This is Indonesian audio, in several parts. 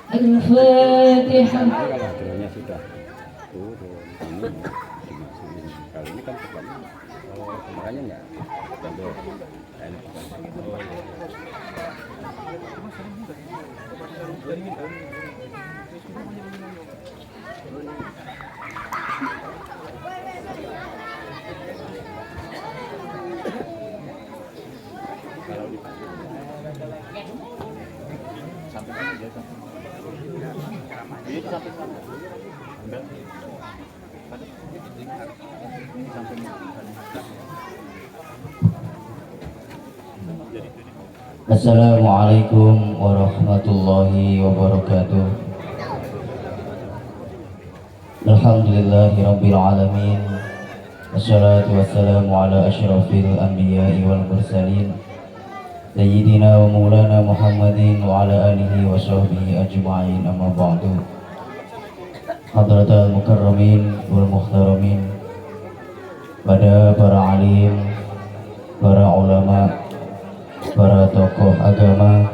Al-Fatihah. Kalau sudah turun ini dimasukin. Kalau ini kan tempatnya makanya enggak contoh enak. Assalamualaikum warahmatullahi wabarakatuh. Alhamdulillahi rabbil alamin. Wassalatu wassalamu ala asyrafil anbiya'i wal mursalin Sayyidina wa maulana Muhammadin wa ala alihi wa sahbihi ajma'in, amma ba'du. hadratal mukarramin wal muhtaramin, pada para alim, para ulama, para tokoh agama,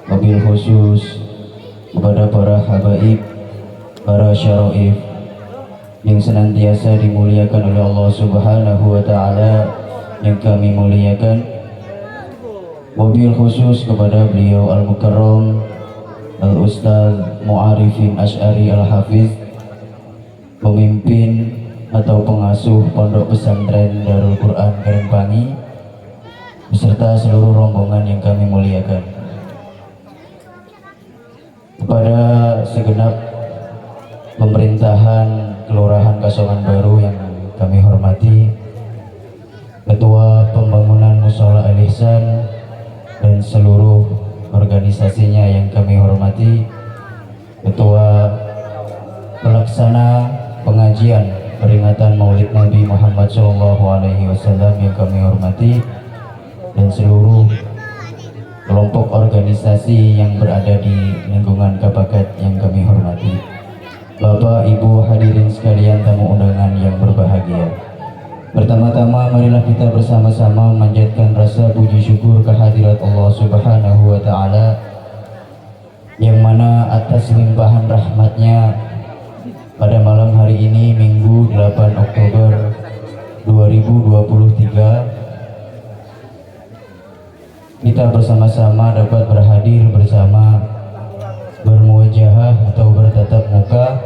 wabil khusus kepada para habaib, para syaraif yang senantiasa dimuliakan oleh Allah Subhanahu wa taala, yang kami muliakan. Wabil khusus kepada beliau Al-Mukarram Al-Ustaz Mu'arifin Asy'ari Al-Hafiz, pemimpin atau pengasuh Pondok Pesantren Darul Quran Karangpangi, beserta seluruh rombongan yang kami muliakan. Kepada segenap pemerintahan Kelurahan Kasongan Baru yang kami hormati, Ketua Pembangunan Mushola Al-Ihsan dan seluruh organisasinya yang kami hormati, Ketua Pelaksana Pengajian Peringatan Maulid Nabi Muhammad SAW yang kami hormati, dan seluruh kelompok organisasi yang berada di lingkungan Kapakat yang kami hormati. Bapak, Ibu, hadirin sekalian, tamu undangan yang berbahagia. Pertama-tama marilah kita bersama-sama memanjatkan rasa puji syukur kehadirat Allah Subhanahu wa taala, yang mana atas limpahan rahmatnya pada malam hari ini Minggu 8 Oktober 2023 kita bersama-sama dapat berhadir bersama, bermuwajahah atau bertatap muka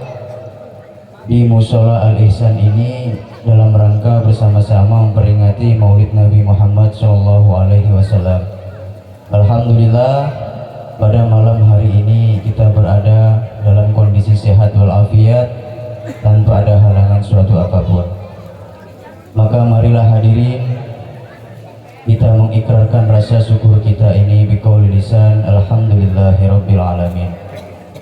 di Mushola Al-Ihsan ini dalam rangka bersama-sama memperingati Maulid Nabi Muhammad SAW. Alhamdulillah, pada malam hari ini kita berada dalam kondisi sehat walafiat tanpa ada halangan suatu apapun. Maka marilah hadirin kita mengikrarkan rasa syukur kita ini biqauli lisan alhamdulillahirabbil alamin.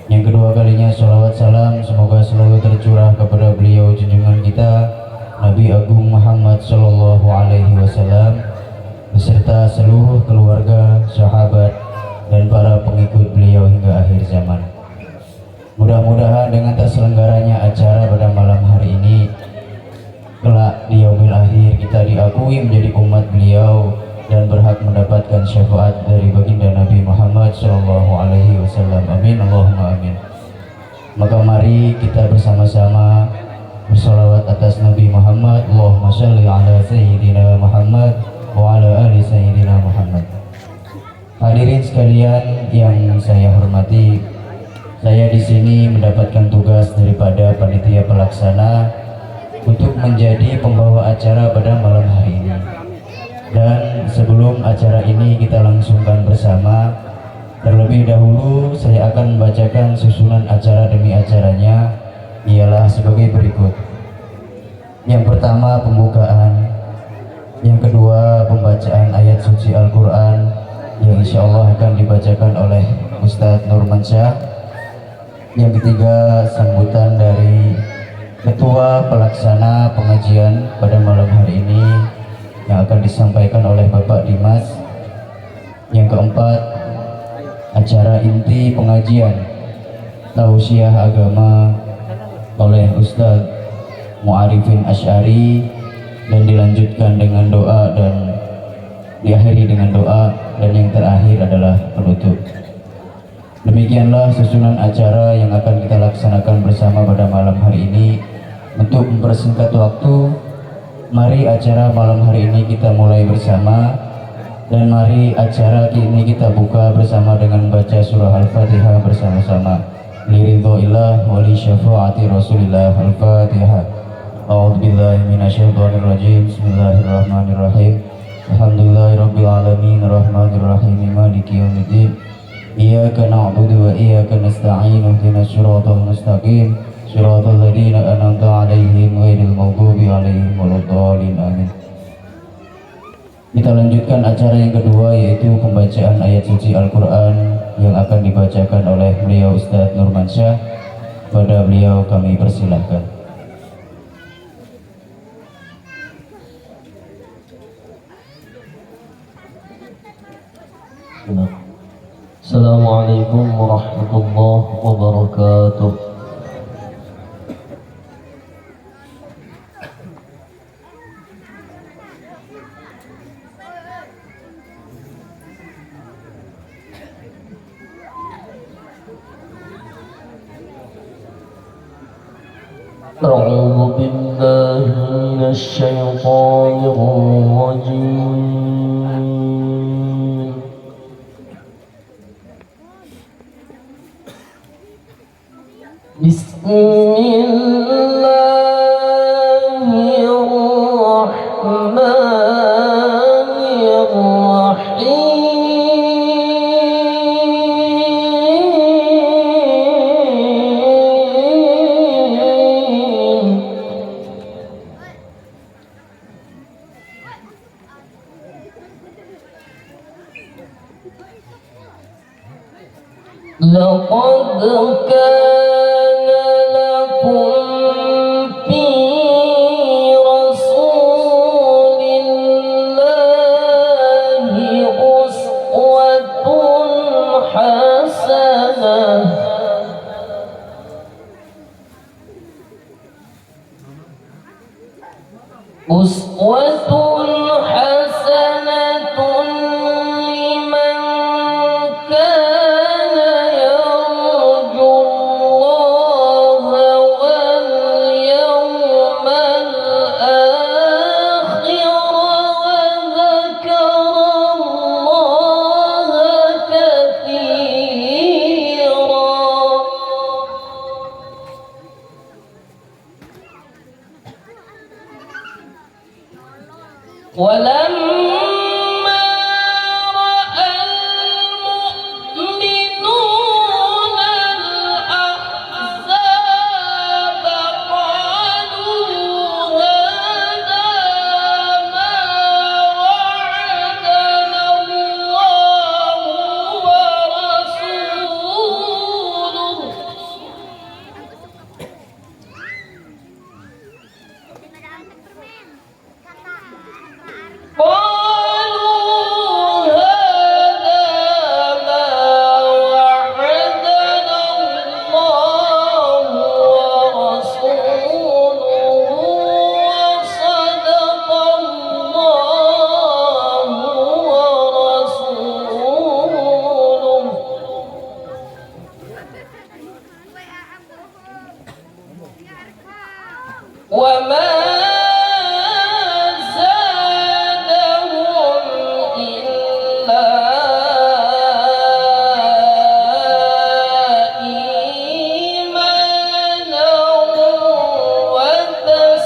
Yang kedua kalinya sholawat salam semoga selalu tercurah kepada beliau junjungan kita Nabi Agung Muhammad Sallallahu Alaihi Wasallam beserta seluruh keluarga, sahabat, dan para pengikut beliau hingga akhir zaman. Mudah-mudahan dengan terselenggaranya acara pada malam hari ini, kelak di yaumil akhir kita diakui menjadi umat beliau dan berhak mendapatkan syafaat dari baginda Nabi Muhammad Sallallahu Alaihi Wasallam. Amin, Allahumma amin. Maka mari kita bersama-sama bersalawat atas Nabi Muhammad. Allahumma shalli ala Sayyidina Muhammad wa ala ali Sayyidina Muhammad. Hadirin sekalian yang saya hormati, saya di sini mendapatkan tugas daripada panitia pelaksana untuk menjadi pembawa acara pada malam hari ini. Dan sebelum acara ini kita langsungkan bersama, terlebih dahulu saya akan membacakan susunan acara demi acaranya, ialah sebagai berikut. Yang pertama pembukaan, yang kedua pembacaan ayat suci Al-Quran yang insya Allah akan dibacakan oleh Ustadz Nurmansyah. Yang ketiga sambutan dari Ketua Pelaksana Pengajian pada malam hari ini yang akan disampaikan oleh Bapak Dimas. Yang keempat, acara inti pengajian tausiah agama oleh Ustaz Mu'arifin Asy'ari dan dilanjutkan dengan doa dan diakhiri dengan doa, dan yang terakhir adalah penutup. Demikianlah susunan acara yang akan kita laksanakan bersama pada malam hari ini. Untuk mempersingkat waktu, mari acara malam hari ini kita mulai bersama, dan mari acara ini kita buka bersama dengan baca surah Al-Fatihah bersama-sama. Liridhoillah wa li syafaati Rasulillah. Al-Fatihah. A'udzubillahi minasyaitonirrajim. Bismillahirrahmanirrahim. Alhamdulillahirabbil alamin arrahmanirrahim maliki yaumiddin. Iyyaka na'budu wa iyyaka nasta'in. Ihdinas siratal mustaqim. Shiratal ladzina an'amta 'alaihim ghairil maghdubi 'alaihim waladdallin. Amin. Kita lanjutkan acara yang kedua, yaitu pembacaan ayat suci Al-Quran yang akan dibacakan oleh beliau Ustadz Nurmansyah. Pada beliau kami persilahkan. Assalamualaikum warahmatullahi wabarakatuh. أعوذ بالله من الشيطان الرجيم بسم الله الرحمن الرحيم لقد كان لكم في رسول الله أسوة حسنة لمن كان يرجو الله واليوم الآخر وذكر الله كثيرا ولما رأى المؤمنون الأحزاب قالوا هذا ما وعدنا الله ورسوله قالوا هذا ما وعدنا الله ورسوله وصدق الله ورسوله وما زادهم إلا إيمانا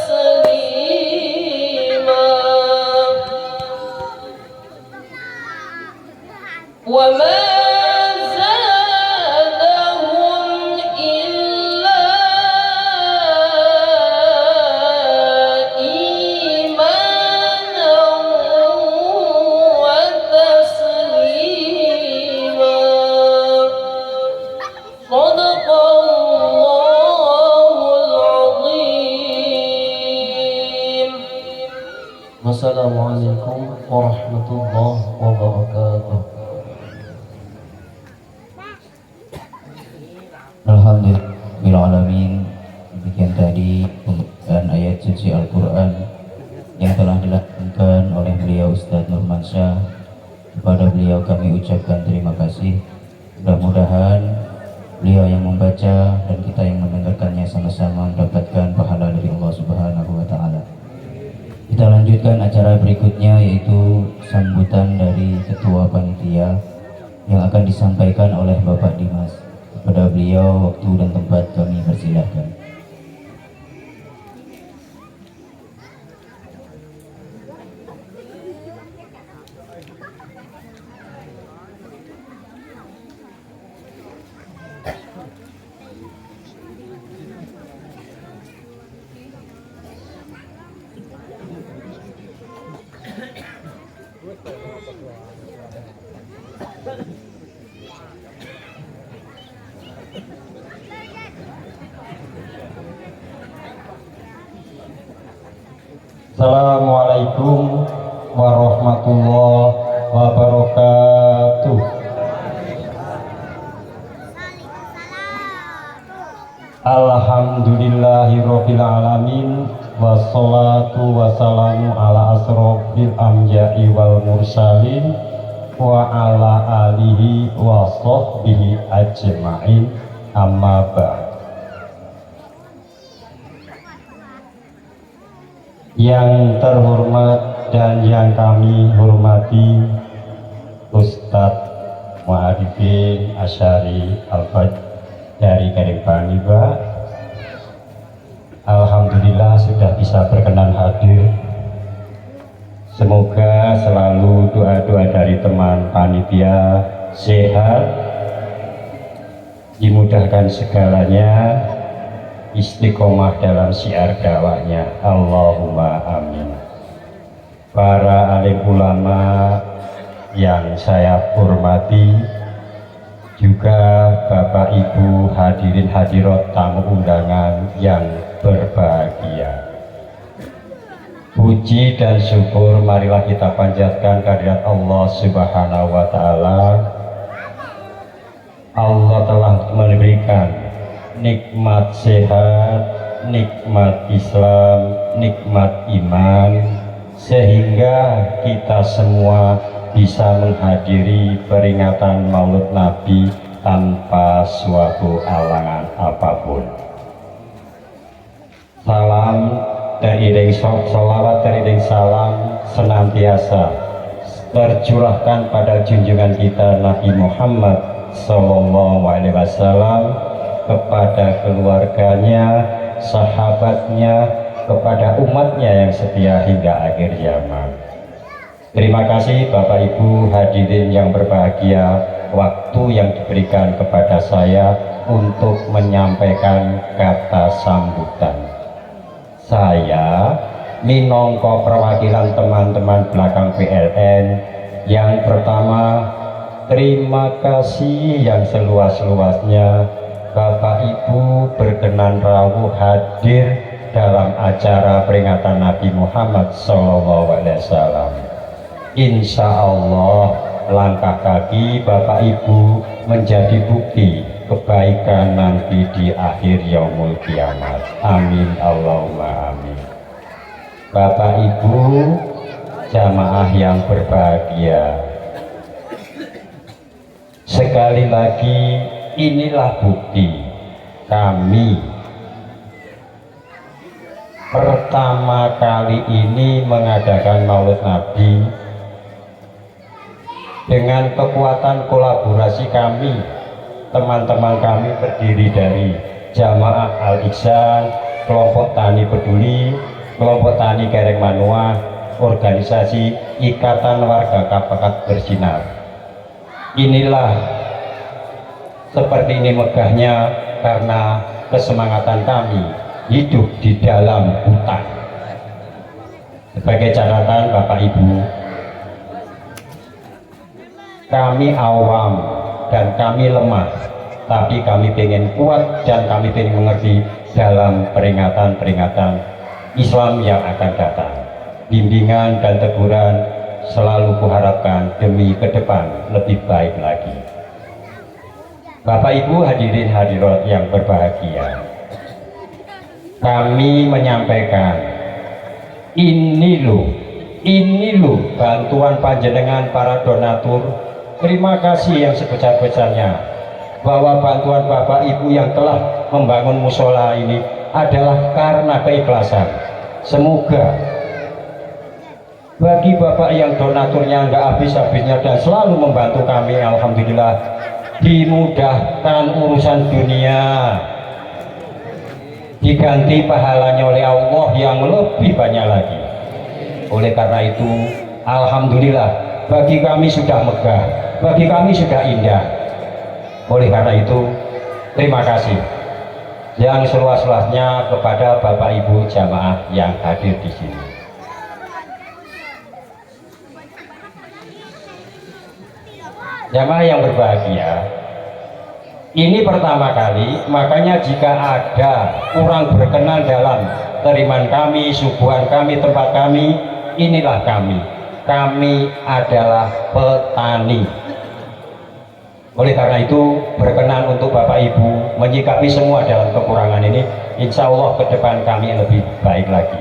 وتسليما وما زادهم إلا إيمانا وتسليما صدق الله العظيم والسلام عليكم ورحمة الله وبركاته. Alhamdulillahirrahmanirrahim. Demikian tadi pembukaan ayat suci Al-Quran yang telah dilakukan oleh beliau Ustadz Nurmansyah. Kepada beliau kami ucapkan terima kasih. Mudah-mudahan beliau yang membaca dan kita yang mendengarkannya sama-sama mendapatkan pahala dari Allah Subhanahu wa Ta'ala. Kita lanjutkan acara berikutnya, yaitu sambutan dari Ketua Panitia yang akan disampaikan oleh Bapak Dimas. Kepada beliau waktu dan tempat kami persilahkan. Assalamualaikum warahmatullahi wabarakatuh. Alhamdulillahirabbil alamin wassalatu wassalamu ala asrofil anbiya'i wal mursalin wa ala alihi wa sahbihi ajma'in amma ba'd. Yang terhormat dan yang kami hormati Ustadz Mu'arifin Asyari Al-Fajr dari Karipani, Pak. Alhamdulillah sudah bisa berkenan hadir. Semoga selalu doa-doa dari teman panitia sehat, dimudahkan segalanya, istiqomah dalam syiar dakwahnya. Allahumma amin. Para alim ulama yang saya hormati, juga Bapak Ibu hadirin hadirat tamu undangan yang berbahagia. Puji dan syukur marilah kita panjatkan kehadirat Allah Subhanahu wa Ta'ala. Allah telah memberikan nikmat sehat, nikmat Islam, nikmat iman, sehingga kita semua bisa menghadiri peringatan Maulid Nabi tanpa suatu alangan apapun. Salam teriring sholawat, teriring salam senantiasa tercurahkan pada junjungan kita Nabi Muhammad Sallallahu Alaihi Wasallam, kepada keluarganya, sahabatnya, kepada umatnya yang setia hingga akhir zaman. Terima kasih Bapak Ibu hadirin yang berbahagia, waktu yang diberikan kepada saya untuk menyampaikan kata sambutan. Saya minangka perwakilan teman-teman belakang PLN, yang pertama terima kasih yang seluas-luasnya Bapak Ibu berkenan rawuh hadir dalam acara peringatan Nabi Muhammad SAW. Insya Allah langkah kaki Bapak Ibu menjadi bukti kebaikan nanti di akhir yaumul kiamat. Amin Allahumma amin. Bapak Ibu jamaah yang berbahagia, sekali lagi inilah bukti kami pertama kali ini mengadakan Maulid Nabi dengan kekuatan kolaborasi kami, teman-teman kami terdiri dari Jamaah Al-Ihsan, kelompok Tani Peduli, kelompok Tani Kereng Manua, organisasi Ikatan Warga Kapakat Bersinar. Inilah seperti ini megahnya karena kesemangatan kami hidup di dalam hutan. Sebagai catatan Bapak Ibu, kami awam dan kami lemah, tapi kami pengen kuat dan kami pengen mengerti dalam peringatan-peringatan Islam yang akan datang. Bimbingan dan teguran selalu kuharapkan demi ke depan lebih baik lagi. Bapak Ibu hadirin hadirat yang berbahagia, kami menyampaikan ini loh bantuan panjenengan para donatur. Terima kasih yang sebesar-besarnya bahwa bantuan Bapak Ibu yang telah membangun musola ini adalah karena keikhlasan. Semoga bagi Bapak yang donaturnya nggak habis-habisnya dan selalu membantu kami, alhamdulillah, dimudahkan urusan dunia, diganti pahalanya oleh Allah yang lebih banyak lagi. Oleh karena itu alhamdulillah, bagi kami sudah megah, bagi kami sudah indah. Oleh karena itu terima kasih yang seluas-luasnya kepada Bapak Ibu jamaah yang hadir di sini. Jamaah yang berbahagia, ini pertama kali, makanya jika ada kurang berkenan dalam teriman kami, suguhan kami, tempat kami, inilah kami. Kami adalah petani. Oleh karena itu berkenan untuk Bapak Ibu menyikapi semua dalam kekurangan ini. Insya Allah ke depan kami lebih baik lagi.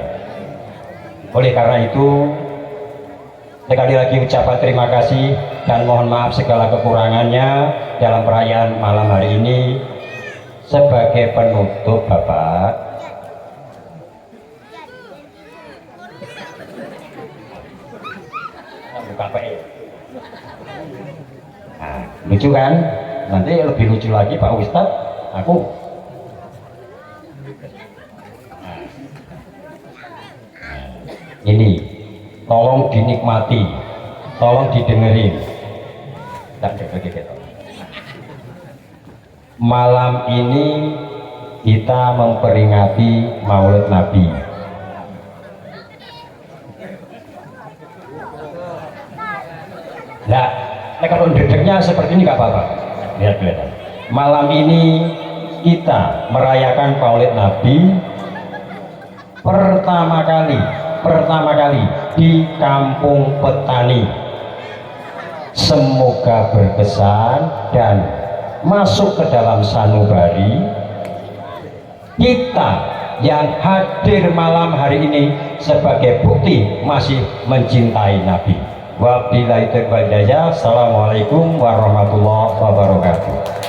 Oleh karena itu sekali lagi ucapan terima kasih dan mohon maaf segala kekurangannya dalam perayaan malam hari ini. Sebagai penutup Bapak, KPI. Nah, lucu kan? Nanti lebih lucu lagi Pak Ustadz, aku ini tolong dinikmati, tolong didengerin. Malam ini kita memperingati Maulid Nabi. Nah, kalau dedeknya seperti ini nggak apa-apa. Lihat kelihatan. Malam ini kita merayakan Maulid Nabi pertama kali di Kampung Petani. Semoga berkesan dan masuk ke dalam sanubari kita yang hadir malam hari ini sebagai bukti masih mencintai Nabi. Wabillahi taufiq wal hidayah. Assalamualaikum warahmatullahi wabarakatuh.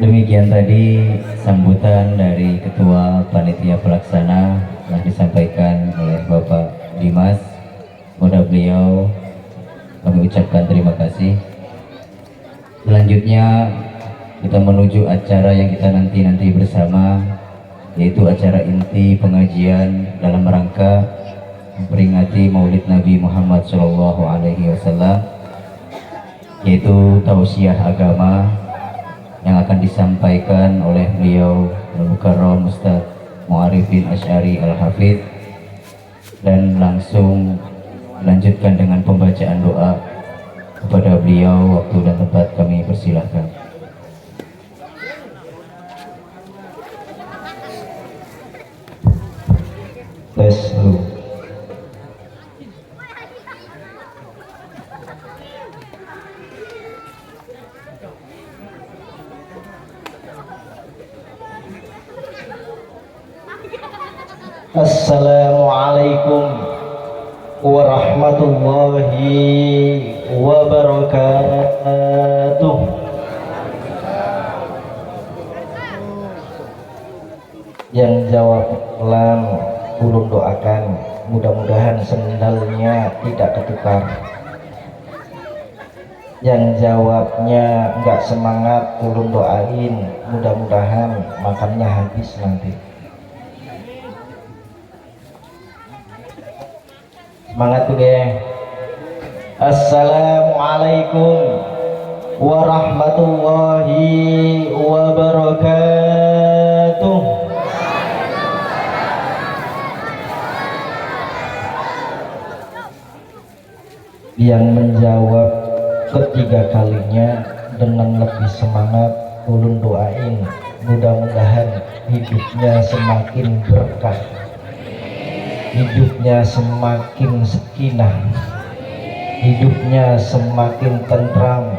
Demikian tadi sambutan dari Ketua Panitia Pelaksana telah disampaikan oleh Bapak Dimas. Kepada beliau kami ucapkan terima kasih. Selanjutnya kita menuju acara yang kita nanti bersama, yaitu acara inti pengajian dalam rangka memperingati Maulid Nabi Muhammad SAW, yaitu tausiah agama yang akan disampaikan oleh beliau Al-Mukarram Ustaz Mu'arifin Asy'ari Al-Hafidh, dan langsung melanjutkan dengan pembacaan doa. Kepada beliau waktu dan tempat kami persilahkan. Tes dulu. Assalamualaikum warahmatullahi wabarakatuh. Yang jawab pelan, ulun doakan mudah-mudahan sendalnya tidak ketukar. Yang jawabnya enggak semangat, ulun doain mudah-mudahan makannya habis nanti. Semangat tuh geng. Assalamualaikum warahmatullahi wabarakatuh. Yang menjawab ketiga kalinya dengan lebih semangat, ulun doain mudah-mudahan hidupnya semakin berkah, hidupnya semakin sakinah, hidupnya semakin tentram,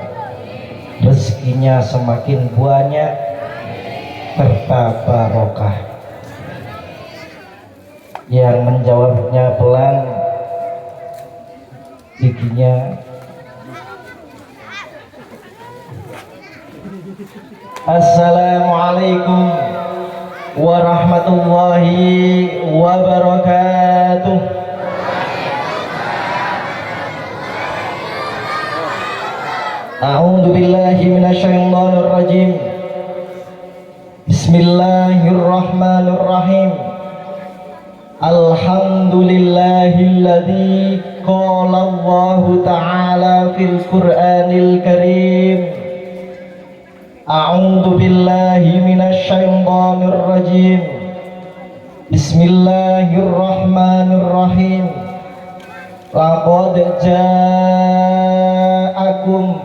rezekinya semakin banyak, serta barokah. Yang menjawabnya pelan, giginya Assalamualaikum warahmatullahi wabarakatuh. A'udzu billahi minasyaitonir rajim. Bismillahirrahmanirrahim. Alhamdulillahilladzi qala Allahu ta'ala fil Qur'anil Karim. A'udzu billahi minasyaitonir rajim. Bismillahirrahmanirrahim. Laqad ja'akum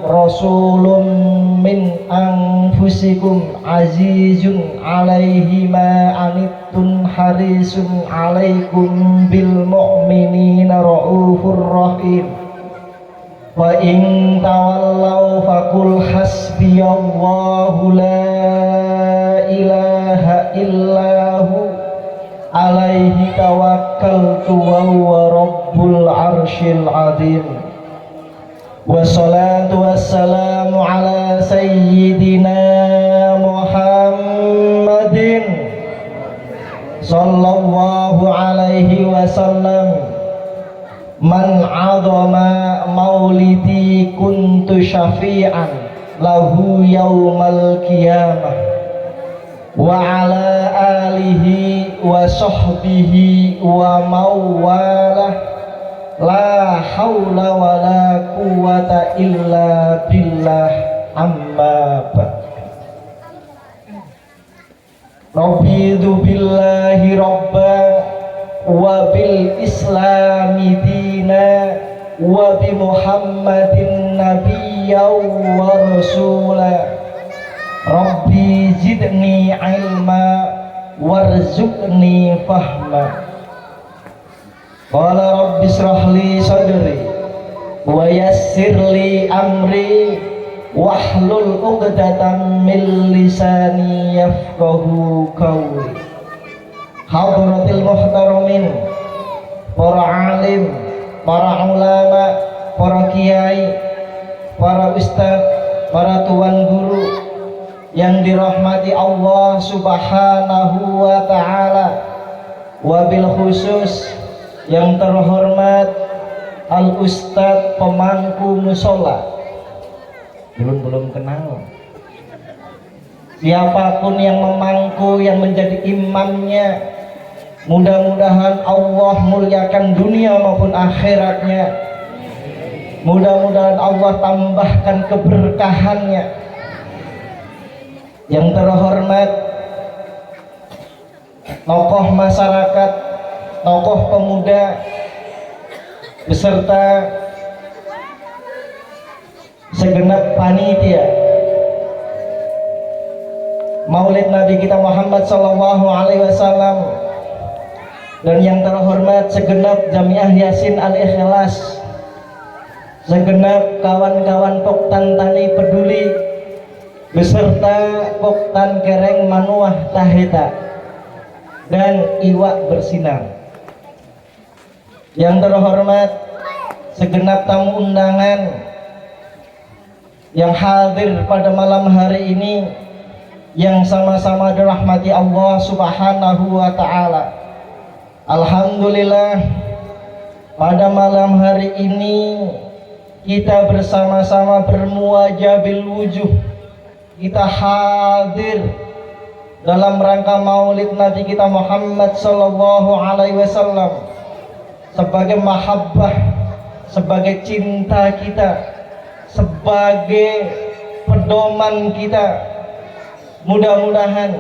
rasulun min anfusikum azizun 'alaihi ma anittum harisun 'alaikum bil mu'minina raufur rahim. Wa in tawallaw faqul hasbiyallahu la ilaha illahu tawakkaltu wa huwa rabbul arsyil azim. Wassalatu wassalamu ala sayyidina Muhammadin sallallahu alaihi wasallam. Man 'azama maulidi kuntu syafi'an lahu yaumal qiyamah wa ala alihi wa sahbihi wa mawalah la haula wa la quwata illa billah amma ba'd. Raditu billahi rabba wa bil islami dina wa bi muhammadin nabiyya wa rasula. Rabbi zidni ilma warzuqni fahma. Qala rabbi israh li sadri wa yassir li amri wahlul 'uqdatam min lisani yafqahu qawli. Hadratil muhtaramin, para alim, para ulama, para kiai, para ustaz, para tuan guru yang dirahmati Allah Subhanahu wa taala, wabil khusus yang terhormat al ustaz pemangku musola. Belum kenal. Siapapun yang memangku, yang menjadi imamnya, mudah-mudahan Allah muliakan dunia maupun akhiratnya. Mudah-mudahan Allah tambahkan keberkahannya. Yang terhormat tokoh masyarakat, tokoh pemuda, beserta segenap panitia Maulid Nabi kita Muhammad sallallahu alaihi wasallam, dan yang terhormat segenap Jamiah Yasin Al-Ikhlas, segenap kawan-kawan Poktan Tani Peduli beserta Poktan Kereng Manuah Taheta dan Iwak Bersinar. Yang terhormat segenap tamu undangan yang hadir pada malam hari ini, yang sama-sama dirahmati Allah Subhanahu wa taala. Alhamdulillah, pada malam hari ini kita bersama-sama bermuwajah bil wujuh. Kita hadir dalam rangka Maulid Nabi kita Muhammad sallallahu alaihi wasallam sebagai mahabbah, sebagai cinta kita, sebagai pedoman kita. Mudah-mudahan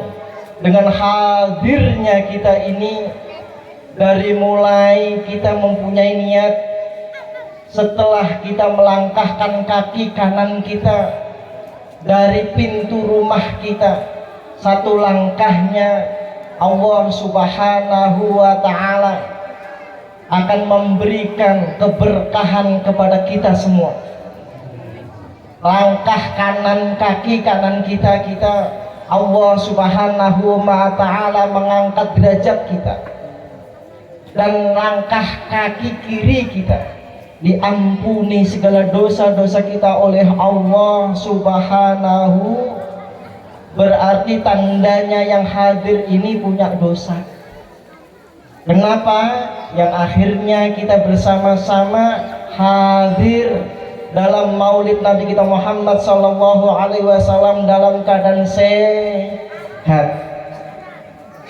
dengan hadirnya kita ini, dari mulai kita mempunyai niat, setelah kita melangkahkan kaki kanan kita dari pintu rumah kita, satu langkahnya Allah Subhanahu wa taala akan memberikan keberkahan kepada kita semua. Langkah kanan, kaki kanan kita Allah Subhanahu wa taala mengangkat derajat kita, dan langkah kaki kiri kita diampuni segala dosa-dosa kita oleh Allah Subhanahu. Berarti tandanya yang hadir ini punya dosa. Kenapa? Yang akhirnya kita bersama-sama hadir dalam Maulid Nabi kita Muhammad sallallahu alaihi wasallam dalam keadaan sehat.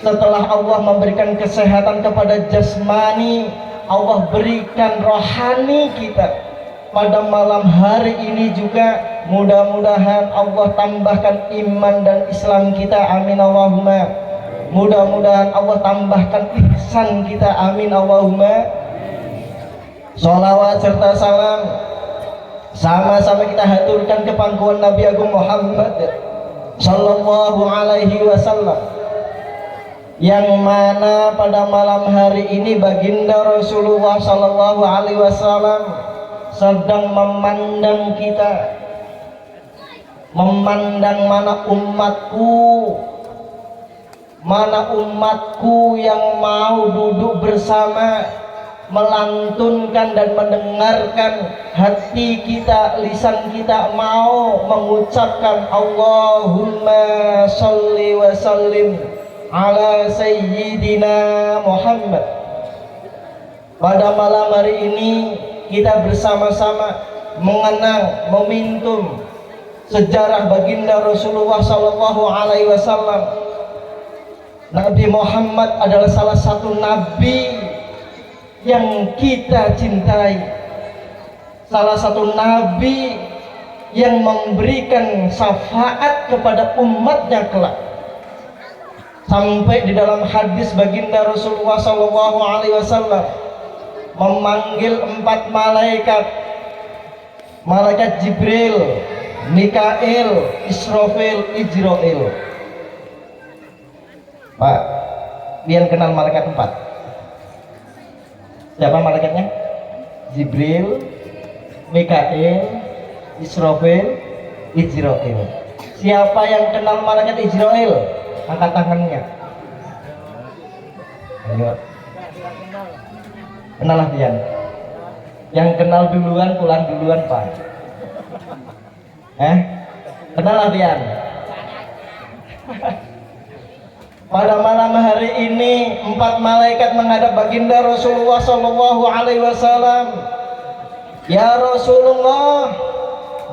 Setelah Allah memberikan kesehatan kepada jasmani, Allah berikan rohani kita. Pada malam hari ini juga mudah-mudahan Allah tambahkan iman dan Islam kita, amin Allahumma. Mudah-mudahan Allah tambahkan ihsan kita, amin Allahumma. Sholawat serta salam sama-sama kita haturkan ke pangkuan Nabi Agung Muhammad sallallahu alaihi wasallam, yang mana pada malam hari ini baginda Rasulullah sallallahu alaihi wasallam sedang memandang kita, memandang mana umatku Mana umatku yang mau duduk bersama, melantunkan dan mendengarkan, hati kita, lisan kita mau mengucapkan Allahumma sholli wa sallim ala sayyidina Muhammad. Pada malam hari ini kita bersama-sama mengenang, memintum sejarah baginda Rasulullah Sallallahu Alaihi Wasallam. Nabi Muhammad adalah salah satu nabi yang kita cintai, salah satu nabi yang memberikan syafaat kepada umatnya kelak. Sampai di dalam hadis baginda Rasulullah Sallallahu Alaihi Wasallam memanggil 4 malaikat, malaikat Jibril, Mikail, Israfil, Ijrail. Pak, biar kenal malaikat 4. Siapa malaikatnya? Jibril, Mikail, Israfil, Ijrail. Siapa yang kenal malaikat Ijrail? Angkat tangannya. Ayo. Kenal lah Pian. Yang kenal duluan pulang duluan Pak. Kenal lah Pian. Pada malam hari ini 4 malaikat menghadap baginda Rasulullah Sallallahu Alaihi Wasallam. Ya Rasulullah,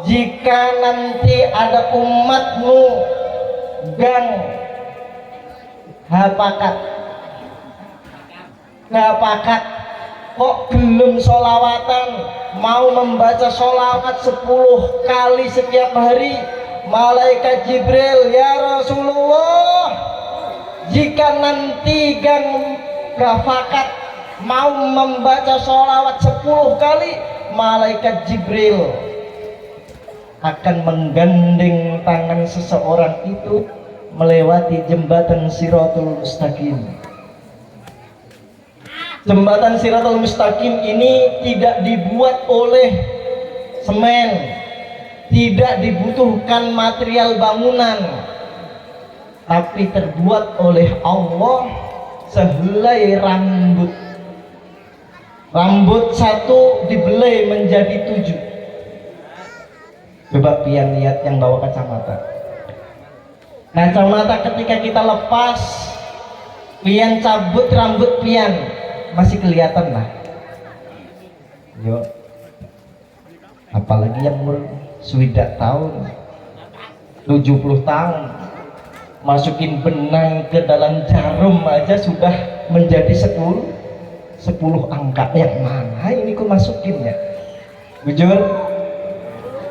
jika nanti ada umatmu gang hapakat kok belum sholawatan, mau membaca sholawat 10 kali setiap hari. Malaikat Jibril, ya Rasulullah, jika nanti gang gafakat mau membaca sholawat 10 kali, malaikat Jibril akan menggandeng tangan seseorang itu melewati jembatan Siratul Mustaqim. Jembatan Siratul Mustaqim ini tidak dibuat oleh semen, tidak dibutuhkan material bangunan, tapi terbuat oleh Allah sehelai rambut. Rambut satu dibelai menjadi 7. Coba pian lihat yang bawa kacamata. Kacamata ketika kita lepas, pian cabut rambut pian, masih kelihatan lah. Yo. Apalagi yang umur 7 tahun, 70 tahun. Masukin benang ke dalam jarum aja sudah menjadi 10 angka. Yang mana ini ku masukinnya? Jujur.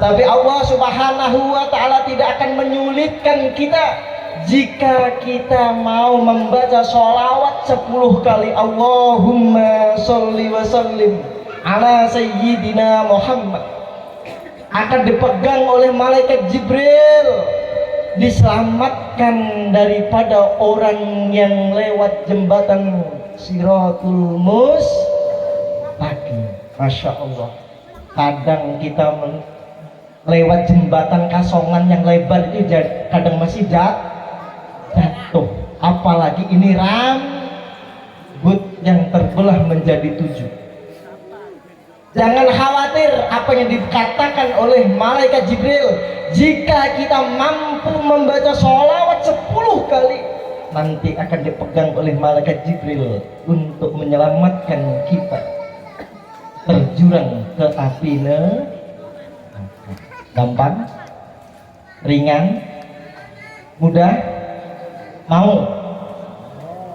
Tapi Allah Subhanahu wa Ta'ala tidak akan menyulitkan kita jika kita mau membaca sholawat 10 kali. Allahumma sholli wa sallim ala sayyidina Muhammad. Akan dipegang oleh malaikat Jibril, diselamatkan daripada orang yang lewat jembatan Siratul Mustaqim. Masya Allah. Kadang kita lewat jembatan kasongan yang lebar itu kadang masih jatuh. Apalagi ini rambut yang terbelah menjadi 7. Jangan khawatir apa yang dikatakan oleh malaikat Jibril. Jika kita mampu membaca sholawat 10 kali, nanti akan dipegang oleh malaikat Jibril untuk menyelamatkan kita terjurang ke api neraka. Gampang, ringan, mudah, mau?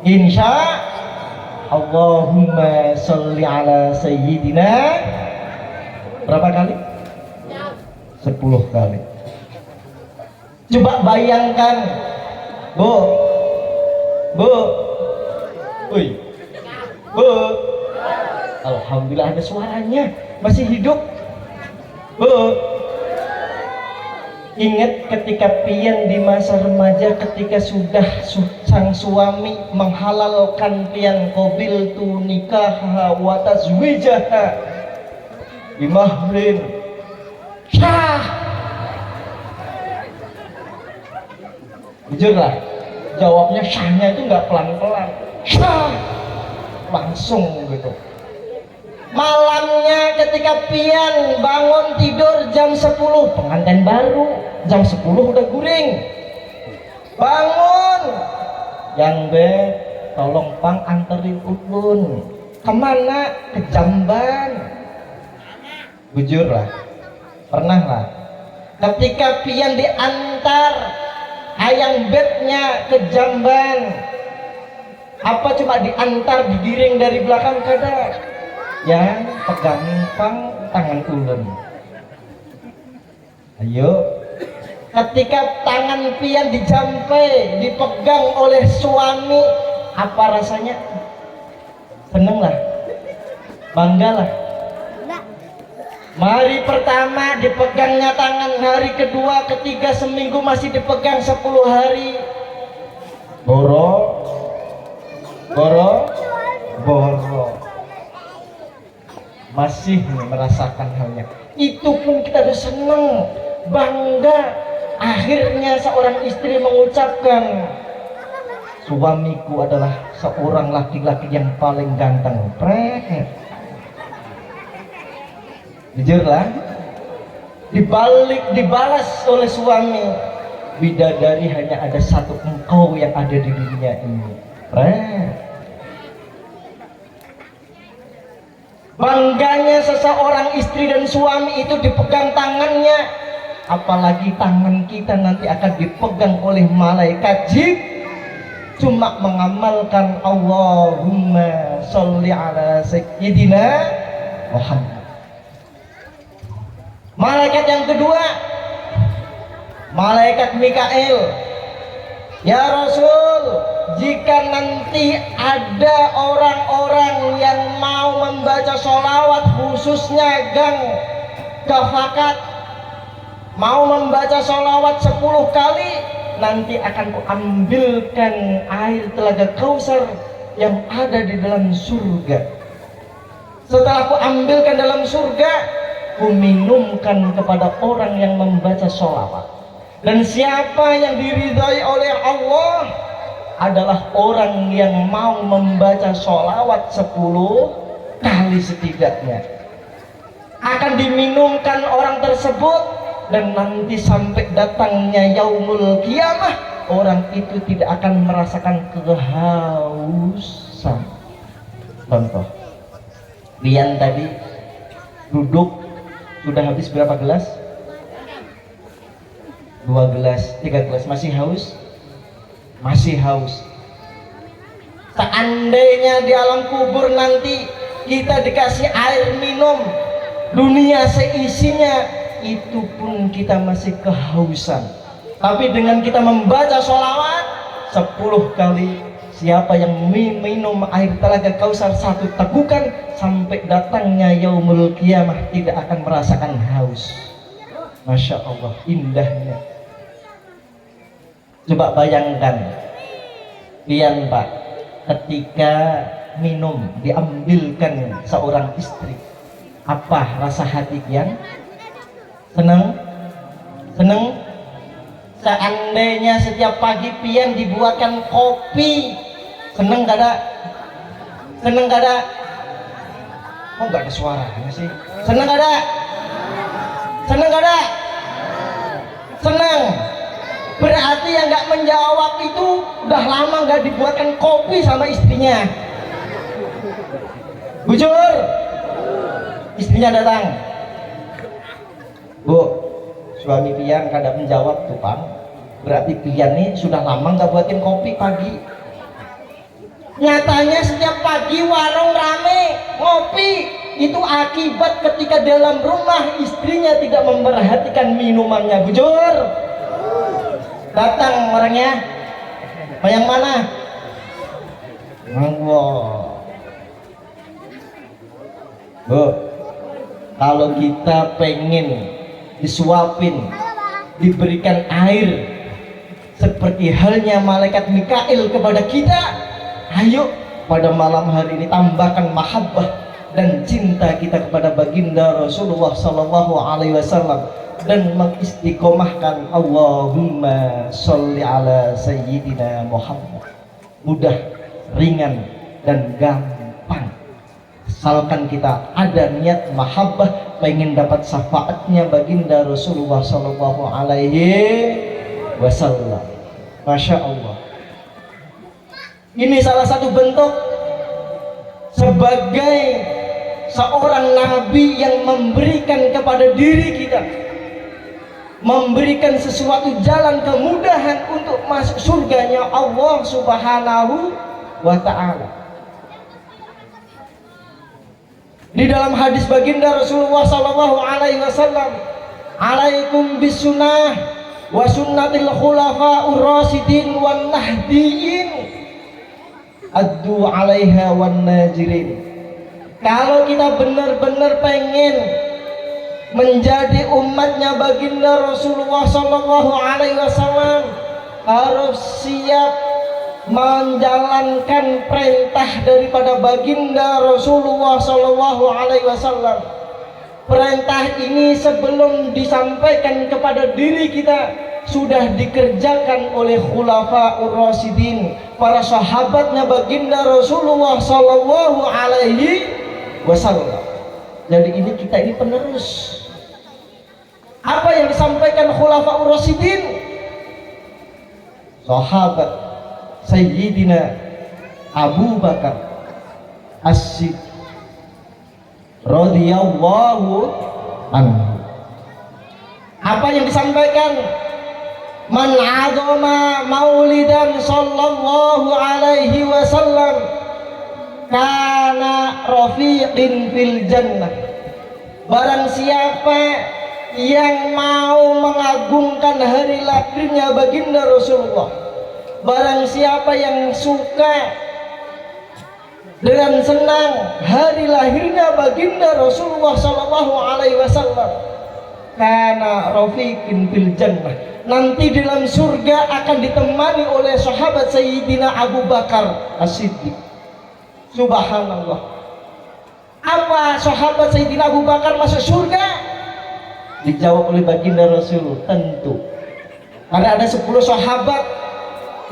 Insya Allahumma sholli ala sayyidina. Berapa kali? 10 kali. Coba bayangkan, Bu, alhamdulillah ada suaranya, masih hidup, Bu. Ingat ketika pian di masa remaja, ketika sudah sang suami menghalalkan pian, qabil tu nikah wa tazwijaha bimahrin syah. Jujurlah, jawabnya syahnya itu nggak pelan-pelan, syah langsung gitu. Malamnya ketika pian bangun tidur jam 10, pengantin baru jam 10 udah guring, bangun, yang tolong pang anterin ulun kemana, ke Jamban. Jujur lah, pernah lah ketika pian diantar ayang bednya ke Jamban, apa cuma diantar digiring dari belakang kada, yang pegang pang tangan ulun. Ayo, ketika tangan pian dijampe dipegang oleh suami, apa rasanya? Seneng lah, bangga lah. Hari pertama dipegangnya tangan, hari kedua, ketiga, seminggu masih dipegang, 10 hari boro masih merasakan halnya. Itu pun kita udah seneng, bangga. Akhirnya seorang istri mengucapkan, suamiku adalah seorang laki-laki yang paling ganteng. Jujurlah, dibalas oleh suami, bidadari hanya ada satu, engkau yang ada di dunia ini. Bangganya seseorang istri dan suami itu dipegang tangannya, apalagi tangan kita nanti akan dipegang oleh malaikat jib, cuma mengamalkan Allahumma sholli ala sayyidina Muhammad. Malaikat yang kedua, malaikat Mikail. Ya Rasul, jika nanti ada orang-orang yang mau membaca sholawat, khususnya gang gafakat, mau membaca sholawat 10 kali, nanti akan kuambilkan air telaga Kausar yang ada di dalam surga. Setelah kuambilkan dalam surga, kuminumkan kepada orang yang membaca sholawat. Dan siapa yang diridhai oleh Allah adalah orang yang mau membaca sholawat 10 kali setidaknya. Akan diminumkan orang tersebut, dan nanti sampai datangnya yaumul kiamah, orang itu tidak akan merasakan kehausan. Contoh, Rian tadi duduk, sudah habis berapa gelas? 2 gelas, 3 gelas, masih haus? Masih haus. Seandainya di alam kubur nanti kita dikasih air minum dunia seisinya, itu pun kita masih kehausan. Tapi dengan kita membaca sholawat 10 kali, siapa yang minum air telaga Kausar 1 tegukan, sampai datangnya yaumul kiamah tidak akan merasakan haus. Masya Allah, indahnya. Coba bayangkan, pian Pak, ketika minum diambilkan seorang istri, apa rasa hati pian? Senang? Senang? Seandainya setiap pagi pian dibuatkan kopi, senang gak ada? Senang gak ada? Oh gak ada suaranya sih. Senang gak ada? Senang gak ada? Senang. Berarti yang gak menjawab itu udah lama gak dibuatkan kopi sama istrinya. Bujur, istrinya datang, Bu, suami pian kada menjawab tuh Bang. Berarti pian nih sudah lama gak buatin kopi pagi. Nyatanya setiap pagi warung rame ngopi, itu akibat ketika dalam rumah istrinya tidak memperhatikan minumannya. Bujur, datang orangnya, yang mana? Allah. Bu, kalau kita pengen disuapin, diberikan air seperti halnya malaikat Mikail kepada kita, ayo pada malam hari ini tambahkan mahabbah, dan cinta kita kepada baginda Rasulullah sallallahu alaihi wasallam, dan mengistiqomahkan Allahumma sholli ala sayyidina Muhammad. Mudah, ringan, dan gampang. Asalkan kita ada niat mahabbah, pengen dapat syafaatnya baginda Rasulullah sallallahu alaihi wasallam. Masya Allah. Ini salah satu bentuk sebagai seorang nabi yang memberikan kepada diri kita, memberikan sesuatu jalan kemudahan untuk masuk surganya Allah subhanahu wa ta'ala. Di dalam hadis baginda Rasulullah sallallahu alaihi wasallam, alaikum bisunnah wa sunnatil khulafa'ur rasyidin wan nahdiyin addu 'alaiha wan najirin. Kalau kita benar-benar pengen menjadi umatnya baginda Rasulullah sallallahu alaihi wasallam, harus siap menjalankan perintah daripada baginda Rasulullah sallallahu alaihi wasallam. Perintah ini sebelum disampaikan kepada diri kita sudah dikerjakan oleh khulafaur rasyidin, para sahabatnya baginda Rasulullah sallallahu alaihi wasallam. Jadi kita ini penerus. Apa yang disampaikan khulafaur rasyidin? Sahabat Sayyidina Abu Bakar As-Siddiq radhiyallahu anhu. Apa yang disampaikan? Man 'azama maulidan sallallahu alaihi wasallam kana rafiqin fil jannah. Barang siapa yang mau mengagungkan hari lahirnya baginda Rasulullah, barang siapa yang suka dengan senang hari lahirnya baginda Rasulullah sallallahu alaihi wasallam, kana rafiqin fil jannah, nanti dalam surga akan ditemani oleh sahabat Sayyidina Abu Bakar As-Siddiq. Subhanallah. Apa sahabat Sayyidina Abu Bakar masuk surga? Dijawab oleh baginda Rasul, tentu. Karena ada 10 sahabat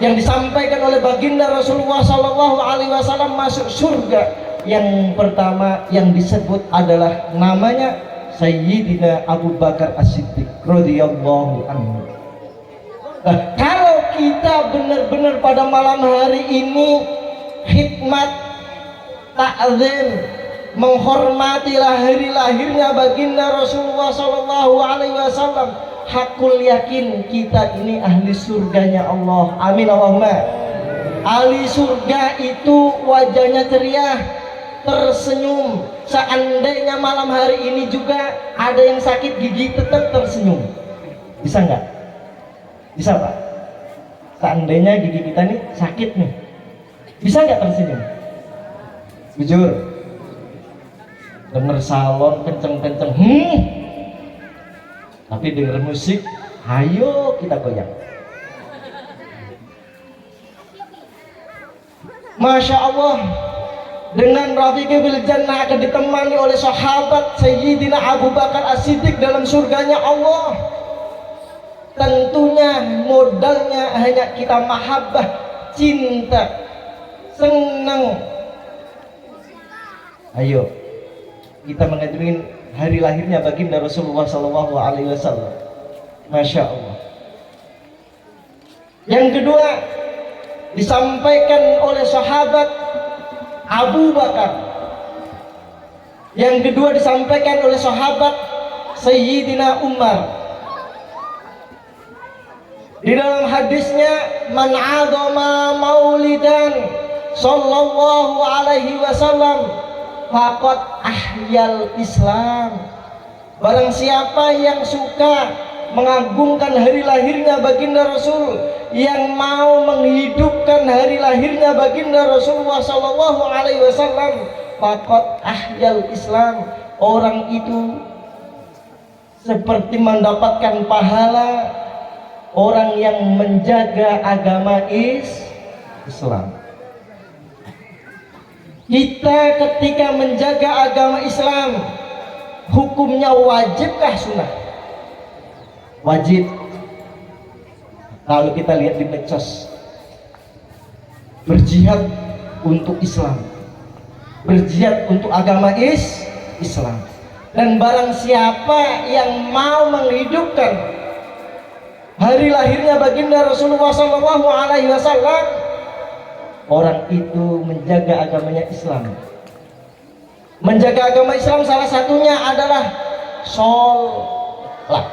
yang disampaikan oleh baginda Rasulullah sallallahu alaihi wasallam masuk surga. Yang pertama yang disebut adalah namanya Sayyidina Abu Bakar As-Siddiq radhiyallahu anhu. Nah, kalau kita benar-benar pada malam hari ini khidmat, ta'zim, menghormati lahirnya baginda Rasulullah sallallahu alaihi wasallam, hakul yakin kita ini ahli surganya Allah. Amin Allahumma. Ahli surga itu wajahnya ceria, tersenyum. Seandainya malam hari ini juga ada yang sakit gigi, tetap tersenyum. Bisa nggak? Bisa Pak? Seandainya gigi kita nih sakit nih, bisa nggak tersenyum? Jujur. Dengar salon kenceng-kenceng, tapi dengar musik, ayo kita goyang. Masya Allah, dengan rafiqi bil jannah akan ditemani oleh sahabat Sayyidina Abu Bakar As-Siddiq dalam surganya Allah. Tentunya modalnya hanya kita mahabbah, cinta, senang. Ayo kita mengajuin hari lahirnya baginda Rasulullah sallallahu alaihi wasallam. Masya Allah. Yang kedua disampaikan oleh sahabat Abu Bakar. Yang kedua disampaikan oleh sahabat Sayyidina Umar. Di dalam hadisnya, man 'azama maulidan sallallahu alaihi wasallam faqad ahyal Islam. Barang siapa yang suka mengagungkan hari lahirnya baginda Rasul, yang mau menghidupkan hari lahirnya baginda Rasulullah sallallahu alaihi wasallam, faqad ahyal Islam, orang itu seperti mendapatkan pahala orang yang menjaga agama Islam. Kita ketika menjaga agama Islam, hukumnya wajibkah sunnah? Wajib. Kalau kita lihat di medsos, berjihad untuk Islam, berjihad untuk agama Islam. Dan barang siapa yang mau menghidupkan hari lahirnya baginda Rasulullah SAW, orang itu menjaga agamanya Islam. Menjaga agama Islam salah satunya adalah sholat.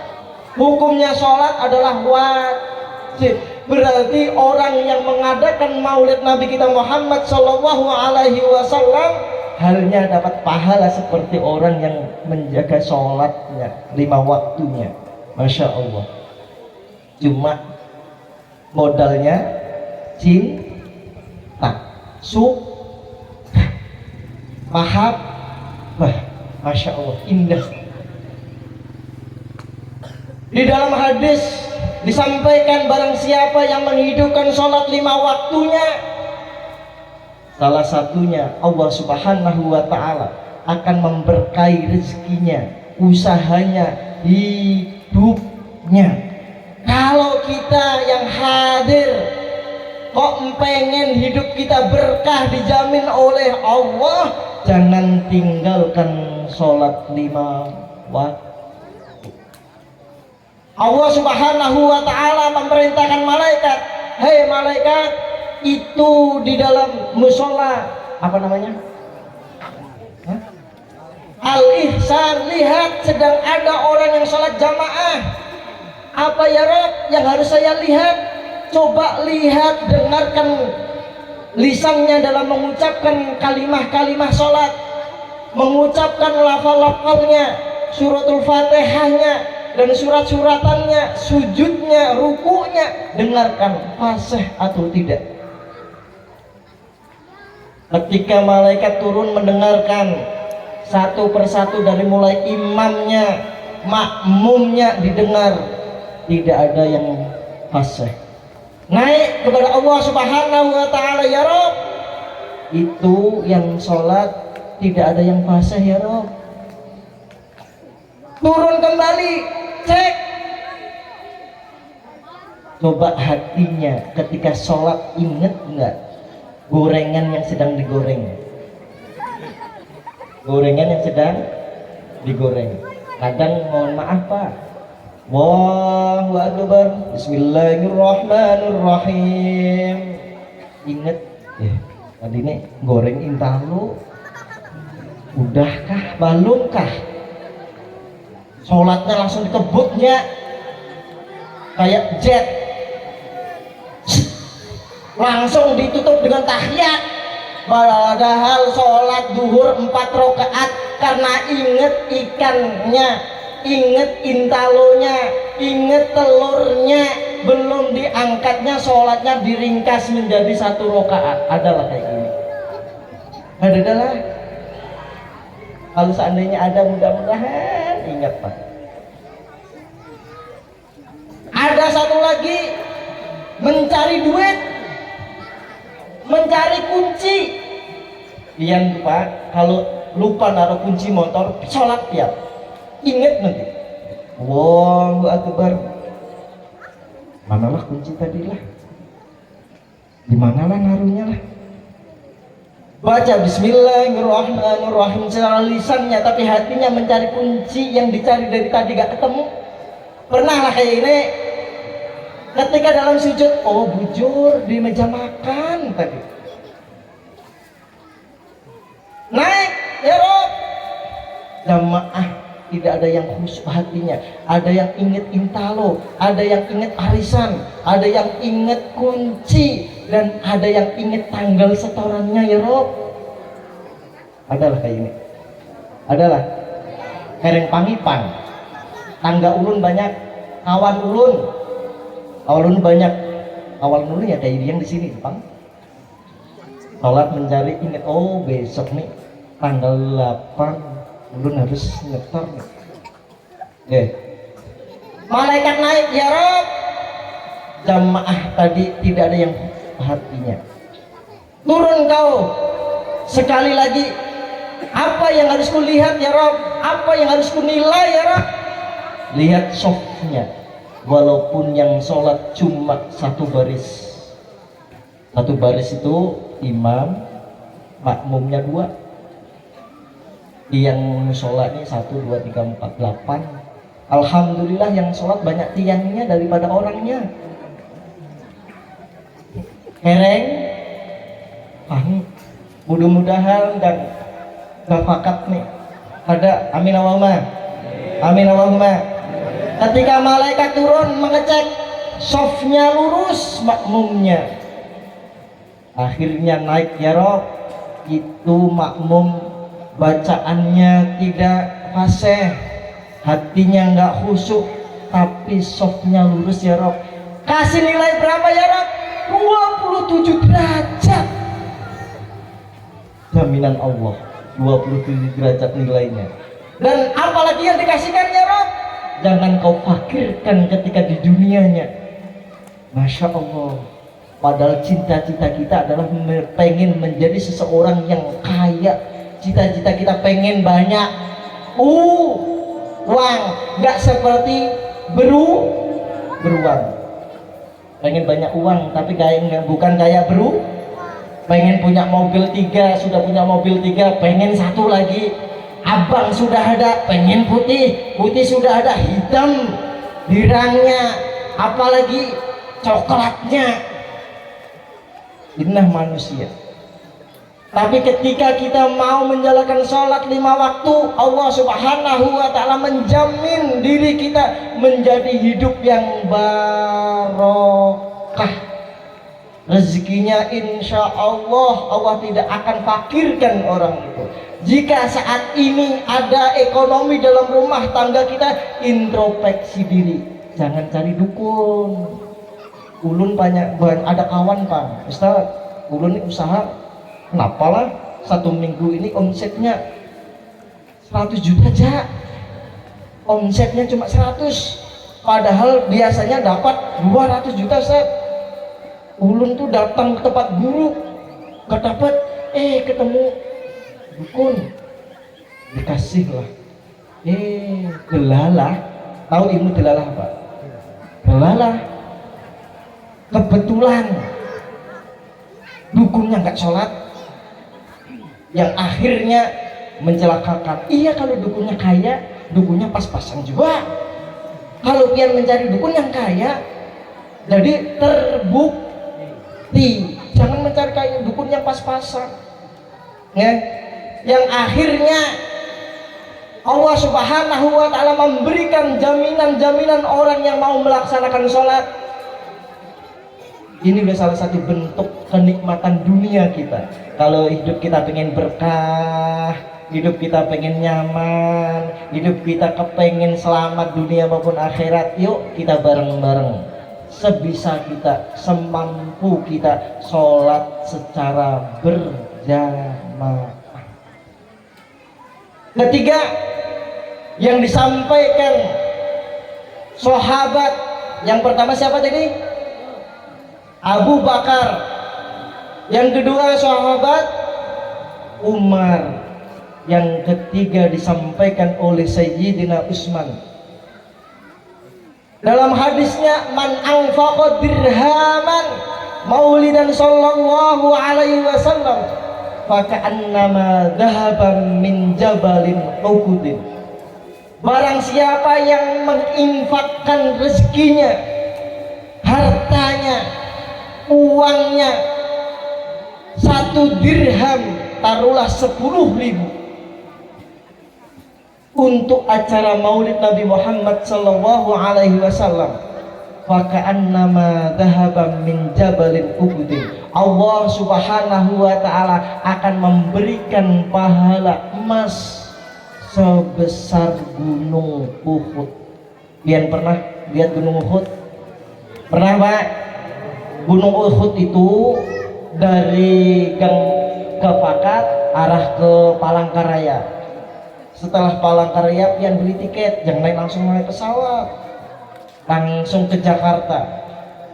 Hukumnya sholat adalah wajib. Berarti orang yang mengadakan maulid Nabi kita Muhammad SAW halnya dapat pahala seperti orang yang menjaga sholatnya 5 waktunya. Masya Allah. Cuma modalnya cinta, mahabbah. Masya Allah, indah. Di dalam hadis disampaikan barang siapa yang menghidupkan sholat 5 waktunya, salah satunya Allah Subhanahu wa ta'ala akan memberkahi rezekinya, usahanya, hidupnya. Kalau kita yang hadir kok pengen hidup kita berkah dijamin oleh Allah, jangan tinggalkan sholat 5 waktu. Allah Subhanahu wa ta'ala memerintahkan malaikat, hei malaikat, itu di dalam musola apa namanya? Al-Ihsan, lihat sedang ada orang yang sholat jamaah. Apa ya Rob yang harus saya lihat? Coba lihat, dengarkan lisannya dalam mengucapkan kalimah-kalimah sholat, mengucapkan lafal-lafalnya, suratul fatihahnya dan surat-suratannya, sujudnya, rukunya, dengarkan fasih atau tidak. Ketika malaikat turun mendengarkan satu persatu dari mulai imamnya, makmumnya didengar, tidak ada yang fasih. Naik kepada Allah Subhanahu wa ta'ala, ya Rob, itu yang sholat tidak ada yang fasih ya Rob. Turun kembali, cek, coba hatinya ketika sholat inget nggak gorengan yang sedang digoreng, gorengan yang sedang digoreng. Kadang mohon maaf Pak, Allahu Akbar, Bismillahirrahmanirrahim, inget tadi nih goreng intalu, udahkah balumkah? Sholatnya langsung dikebutnya kayak jet, langsung ditutup dengan tahiyat, padahal sholat duhur 4 rakaat karena inget ikannya, inget intalonya, inget telurnya belum diangkatnya, sholatnya diringkas menjadi 1 rakaat. Adalah kayak gini, adalah. Kalau seandainya ada, mudah-mudahan ingat Pak. Ada satu lagi, mencari duit, mencari kunci. Iyan Pak, kalau lupa naruh kunci motor, sholat tiap, ingat nanti. Allahu Akbar. Manalah kunci tadi lah? Di manalah naruhnya lah? Baca Bismillahirrahmanirrahim secara lisannya, tapi hatinya mencari kunci yang dicari dari tadi gak ketemu. Pernah lah kayak ini, ketika dalam sujud, oh bujur di meja makan tadi. Naik ya Rob, jamaah tidak ada yang khusyuk hatinya, ada yang inget intalo, ada yang inget arisan, ada yang inget kunci, dan ada yang inget tanggal setorannya ya Rob. Adalah kayak ini, adalah hereng pangipan, tangga ulun banyak, kawan ulun banyak, kawan ulun ya kayak yang di sini Bang. Sholat mencari inget, oh besok nih tanggal 8 ulun harus nyetor nih. Malaikat naik ya Rob, jamaah tadi tidak ada yang hatinya. Turun kau, Sekali lagi, apa yang harus kulihat ya Rob? Apa yang harus kunilai ya Rob? Lihat softnya. Walaupun yang sholat cuma satu baris. Satu baris itu imam, makmumnya 2. Yang sholatnya 1, 2, 3, 4, 8. Alhamdulillah yang sholat banyak tiangnya daripada orangnya. Hereng, mudah-mudahan dan gafakat nih. Ada amin Allahumma. Amin Allahumma. Ketika malaikat turun mengecek softnya lurus makmumnya, akhirnya naik ya Rob. Itu makmum bacaannya tidak fasih, hatinya nggak khusyuk, tapi softnya lurus ya Rob. Kasih nilai berapa ya Rob? 27 derajat. Jaminan Allah 27 derajat nilainya. Dan apalagi yang dikasihkan ya Rob? Jangan kau fakirkan ketika di dunianya. Masya Allah. Padahal cita-cita kita adalah pengen menjadi seseorang yang kaya. Cita-cita kita pengen banyak uang, nggak seperti beruang. Pengen banyak uang, tapi bukan kayak pengen punya mobil 3, sudah punya mobil 3, pengen satu lagi. Abang sudah ada, pengen putih sudah ada, hitam dirangnya, apalagi coklatnya. Inilah manusia. Tapi ketika kita mau menjalankan sholat 5 waktu, Allah Subhanahu wa ta'ala menjamin diri kita menjadi hidup yang barokah. Rezekinya insya Allah, Allah tidak akan fakirkan orang itu. Jika saat ini ada ekonomi dalam rumah tangga kita, introspeksi diri, jangan cari dukun. Ulun banyak ada kawan Pak Ustaz, ulun ini usaha, kenapa lah 1 minggu ini omsetnya 100 juta aja, omsetnya cuma 100, padahal biasanya dapat 200 juta Ustaz. Ulun tuh datang ke tempat guru, gak dapat, ketemu dukun, dikasih lah, delalah. Tahu ilmu delalah Pak? Delalah. Kebetulan dukunnya nggak sholat, yang akhirnya mencelakakan. Iya, kalau dukunnya kaya, dukunnya pas-pasan juga. Kalau pian mencari dukun yang kaya, jadi terbukti. Jangan mencari kaya dukun yang pas-pasan, ya. Yang akhirnya Allah Subhanahu wa ta'ala memberikan jaminan-jaminan orang yang mau melaksanakan sholat. Ini udah salah satu bentuk kenikmatan dunia kita. Kalau hidup kita pengen berkah, hidup kita pengen nyaman, hidup kita kepengen selamat dunia maupun akhirat, yuk kita bareng-bareng, sebisa kita, semampu kita, sholat secara berjamaah. Ketiga, yang disampaikan sahabat, yang pertama siapa tadi? Abu Bakar. Yang kedua sahabat Umar. Yang ketiga disampaikan oleh Sayyidina Utsman. Dalam hadisnya, man anfaqa dirhaman maulidan sallallahu alaihi wasallam faka'annama dhahaban min jabalin uhudin. Barang siapa yang menginfakkan rezekinya, hartanya, uangnya, 1 dirham, taruhlah 10.000 untuk acara maulid Nabi Muhammad sallallahu alaihi wasallam, faka'annama dhahaban min jabalin uhudin. Allah Subhanahu wa ta'ala akan memberikan pahala emas sebesar gunung Uhud. Pian pernah lihat gunung Uhud? Pernah Pak? Gunung Uhud itu dari Gang Kepakat arah ke Palangkaraya. Setelah Palangkaraya pian beli tiket, jangan langsung naik pesawat, langsung ke Jakarta.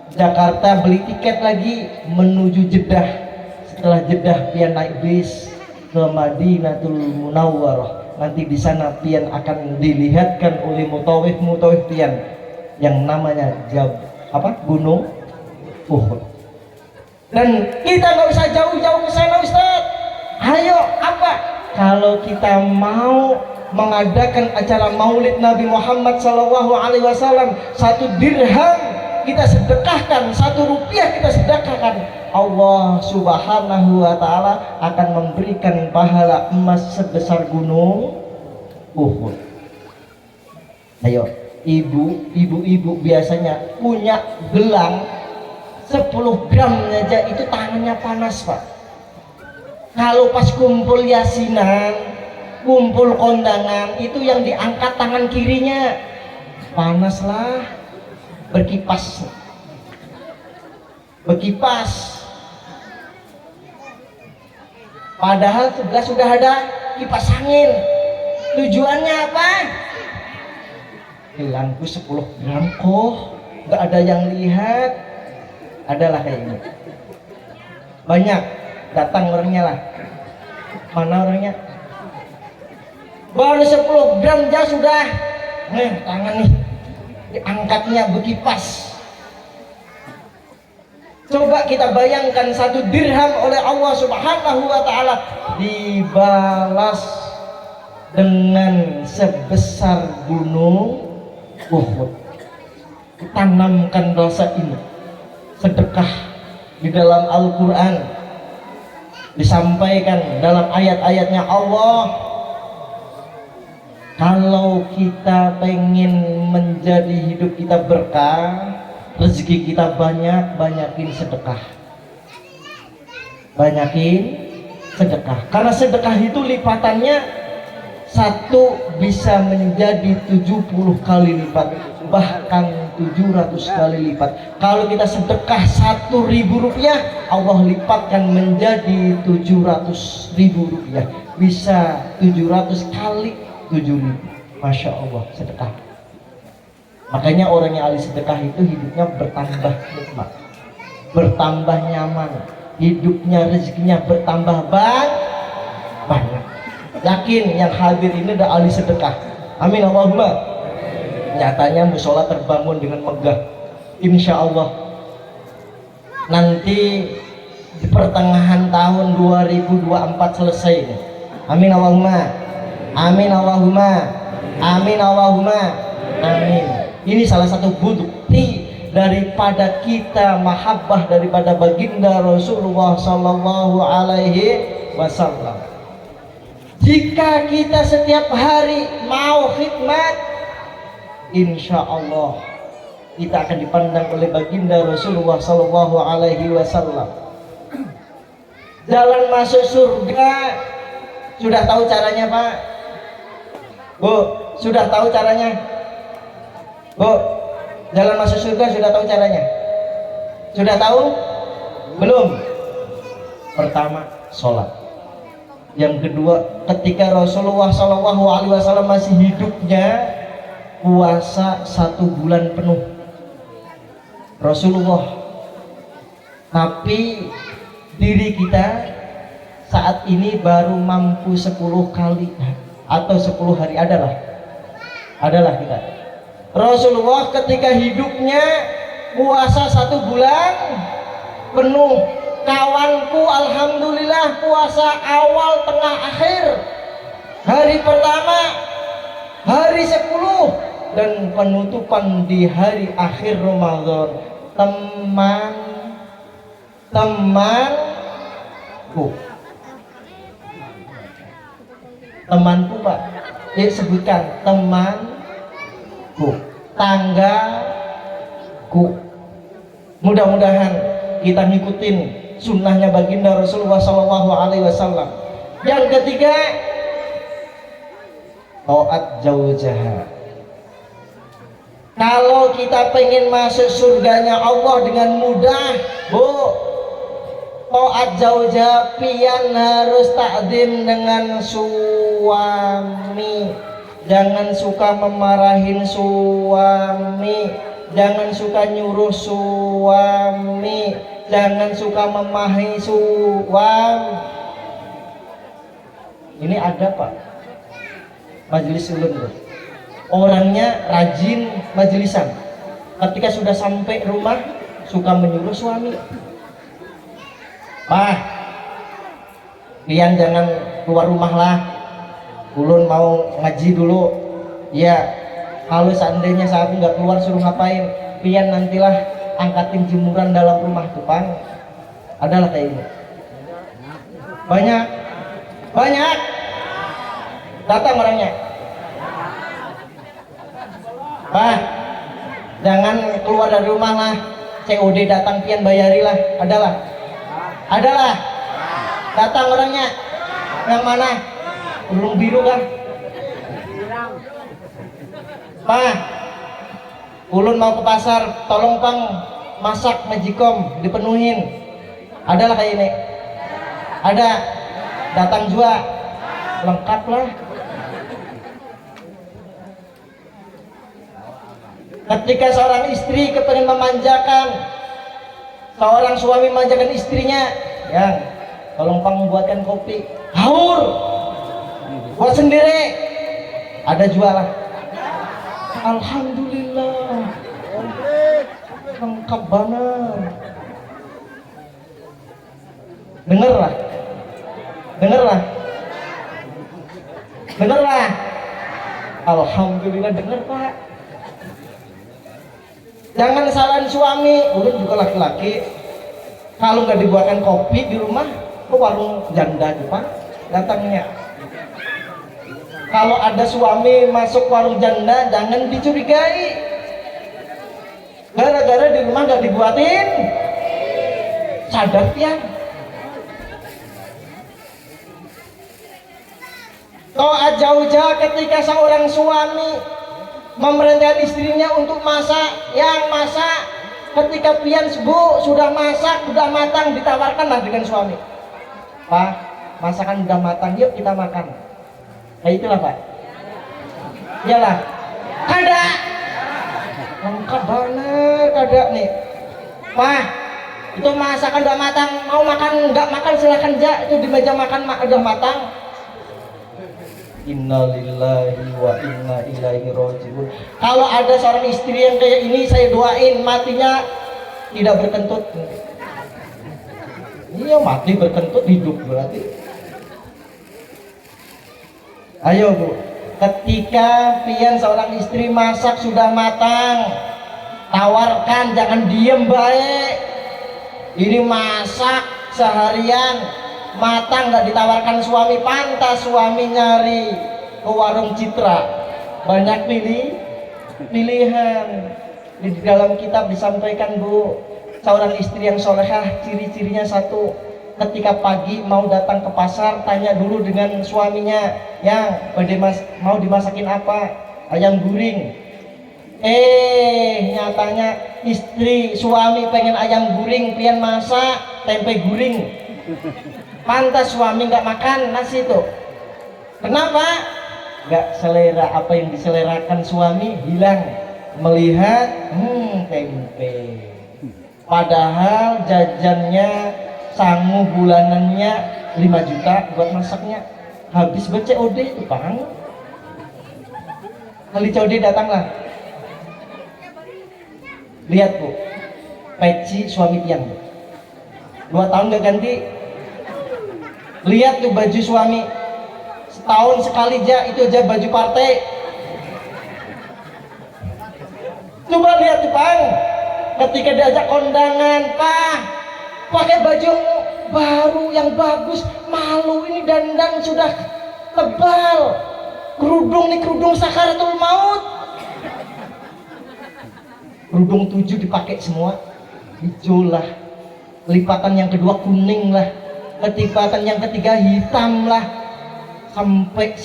Jakarta beli tiket lagi menuju Jeddah. Setelah Jeddah pian naik bis ke Madinatul Munawwarah. Nanti di sana pian akan dilihatkan oleh mutawif pian yang namanya Gunung Uhud. Dan kita nggak usah jauh-jauh ke sana, Ustaz. Ayo, apa? Kalau kita mau mengadakan acara Maulid Nabi Muhammad SAW, 1 dirham kita sedekahkan, 1 rupiah kita sedekahkan, Allah Subhanahu wa Ta'ala akan memberikan pahala emas sebesar gunung Uhud. Ayo, ibu-ibu biasanya punya gelang 10 gram aja itu tangannya panas, Pak. Kalau pas kumpul yasinan, kumpul kondangan, itu yang diangkat tangan kirinya panas lah, berkipas. Padahal sebelah sudah ada kipas angin. Tujuannya apa? Gelangku 10 gram kok, nggak ada yang lihat. Adalah kayak ini. Banyak datang orangnya lah. Mana orangnya? Baru 10 gram aja sudah. Tangan nih diangkatnya berkipas. Coba kita bayangkan 1 dirham oleh Allah Subhanahu wa Ta'ala dibalas dengan sebesar gunung Uhud. Tanamkan rasa ini. Sedekah di dalam Al-Quran disampaikan dalam ayat-ayatnya Allah. Kalau kita pengen menjadi hidup kita berkah, rezeki kita banyak, banyakin sedekah. Karena sedekah itu lipatannya 1 bisa menjadi 70 kali lipat, bahkan 700 kali lipat. Kalau kita sedekah 1.000 rupiah, Allah lipatkan menjadi 700.000 rupiah, bisa 700 kali 7.000. Masya Allah, sedekah. Makanya orang yang ahli sedekah itu hidupnya bertambah nikmat, bertambah nyaman, hidupnya rezekinya bertambah banyak. Yakin yang hadir ini adalah ahli sedekah. Amin Allahumma. Nyatanya musola terbangun dengan megah. Insya Allah nanti di pertengahan tahun 2024 selesai. Amin Allahumma. Amin Allahumma. Amin Allahumma. Amin. Ini salah satu bukti daripada kita mahabbah daripada baginda Rasulullah Sallallahu Alaihi Wasallam. Jika kita setiap hari mau khidmat, insya Allah kita akan dipandang oleh baginda Rasulullah Sallallahu Alaihi Wasallam. Jalan masuk surga sudah tahu caranya, Pak? Bu, sudah tahu caranya? Bu, jalan masuk surga sudah tahu caranya? Sudah tahu? Belum? Pertama, sholat. Yang kedua, ketika Rasulullah SAW masih hidupnya, puasa 1 bulan penuh Rasulullah. Tapi diri kita saat ini baru mampu 10 kali atau 10 hari. Adalah kita. Rasulullah ketika hidupnya puasa 1 bulan penuh. Kawanku alhamdulillah puasa awal, tengah, akhir. Hari pertama, hari 10 dan penutupan di hari akhir Ramadan. Temanku Pak, sebutkan temanku, tanggaku. Mudah-mudahan kita ngikutin sunnahnya baginda Rasulullah Sallallahu Alaihi Wasallam. Yang ketiga, taat zaujah. Kalau kita pengen masuk surganya Allah dengan mudah, Bu, taat zaujah, pian harus takdim dengan suami. Jangan suka memarahin suami, jangan suka nyuruh suami, jangan suka memahi suami. Ini ada Pak, majelis ulun tuh. Orangnya rajin majelisan. Ketika sudah sampai rumah suka menyuruh suami, "Pak, pian jangan keluar rumah lah, ulun mau ngaji dulu." Ya, kalau seandainya saya nggak keluar suruh ngapain? Pian nantilah angkatin jemuran dalam rumah tuh Pak. Adalah kayak ini. Banyak datang orangnya, "Pak, jangan keluar dari rumah lah, COD datang pian bayarilah." Adalah datang orangnya. Yang mana? Belum biru kan? "Pak, ulun mau ke pasar, tolong Pang masak majikom dipenuhin." Adalah kayak ini. Ada datang juga, lengkap lah. Ketika seorang istri kepengen memanjakan, seorang suami memanjakan istrinya, "Yang tolong Pang buatkan kopi." Haur, buat sendiri. Ada jualan. Alhamdulillah, lengkap banget. Dengarlah. Alhamdulillah, dengar Pak. Jangan salahin suami. Ulun juga laki-laki, kalau nggak dibuatkan kopi di rumah, ke warung janda aja Pak datangnya. Kalau ada suami masuk warung janda, jangan dicurigai. Gara-gara di rumah nggak dibuatin. Sadar ya. Kau jauh-jauh ketika seorang suami memerintahkan istrinya untuk masak, yang masak. Ketika pian bu sudah masak, sudah matang, ditawarkanlah dengan suami, "Pak, masakan sudah matang, yuk kita makan." Nah itulah Pak. Iyalah. Ada. Lengkap banget ada nih. "Pak, itu masakan udah matang, mau makan nggak makan silahkan aja, itu di meja makan udah matang." Innalillahi wa inna ilaihi rajiun. Kalau ada seorang istri yang kayak ini, saya doain matinya tidak berkentut. Iya, mati berkentut, hidup berarti. Ayo Bu, ketika pian seorang istri masak sudah matang, tawarkan, jangan diem baik. Ini masak seharian matang nggak ditawarkan suami, pantas suami nyari ke warung Citra, banyak pilihan. Di dalam kitab disampaikan Bu, seorang istri yang solehah ciri-cirinya satu, ketika pagi mau datang ke pasar tanya dulu dengan suaminya, "Yang mau dimasakin apa?" "Ayam guring." Nyatanya istri suami pengen ayam guring, pian masak tempe guring. Pantas suami nggak makan nasi itu. Kenapa? Nggak selera, apa yang diselerakan suami hilang. Melihat tempe, padahal jajannya sangu bulanannya 5 juta buat masaknya, habis buat COD itu Bang. Kali COD datanglah, lihat Bu, peci suami pian 2 tahun nggak ganti. Lihat tuh baju suami, setahun sekali aja, itu aja baju partai. Coba lihat tuh Bang, ketika diajak kondangan, "Pak, pakai baju baru yang bagus, malu ini dandan sudah tebal, kerudung nih kerudung sakaratul maut." Kerudung 7 dipakai semua, hijau lah, lipatan yang kedua kuning lah, lipatan yang ketiga hitam lah, sampai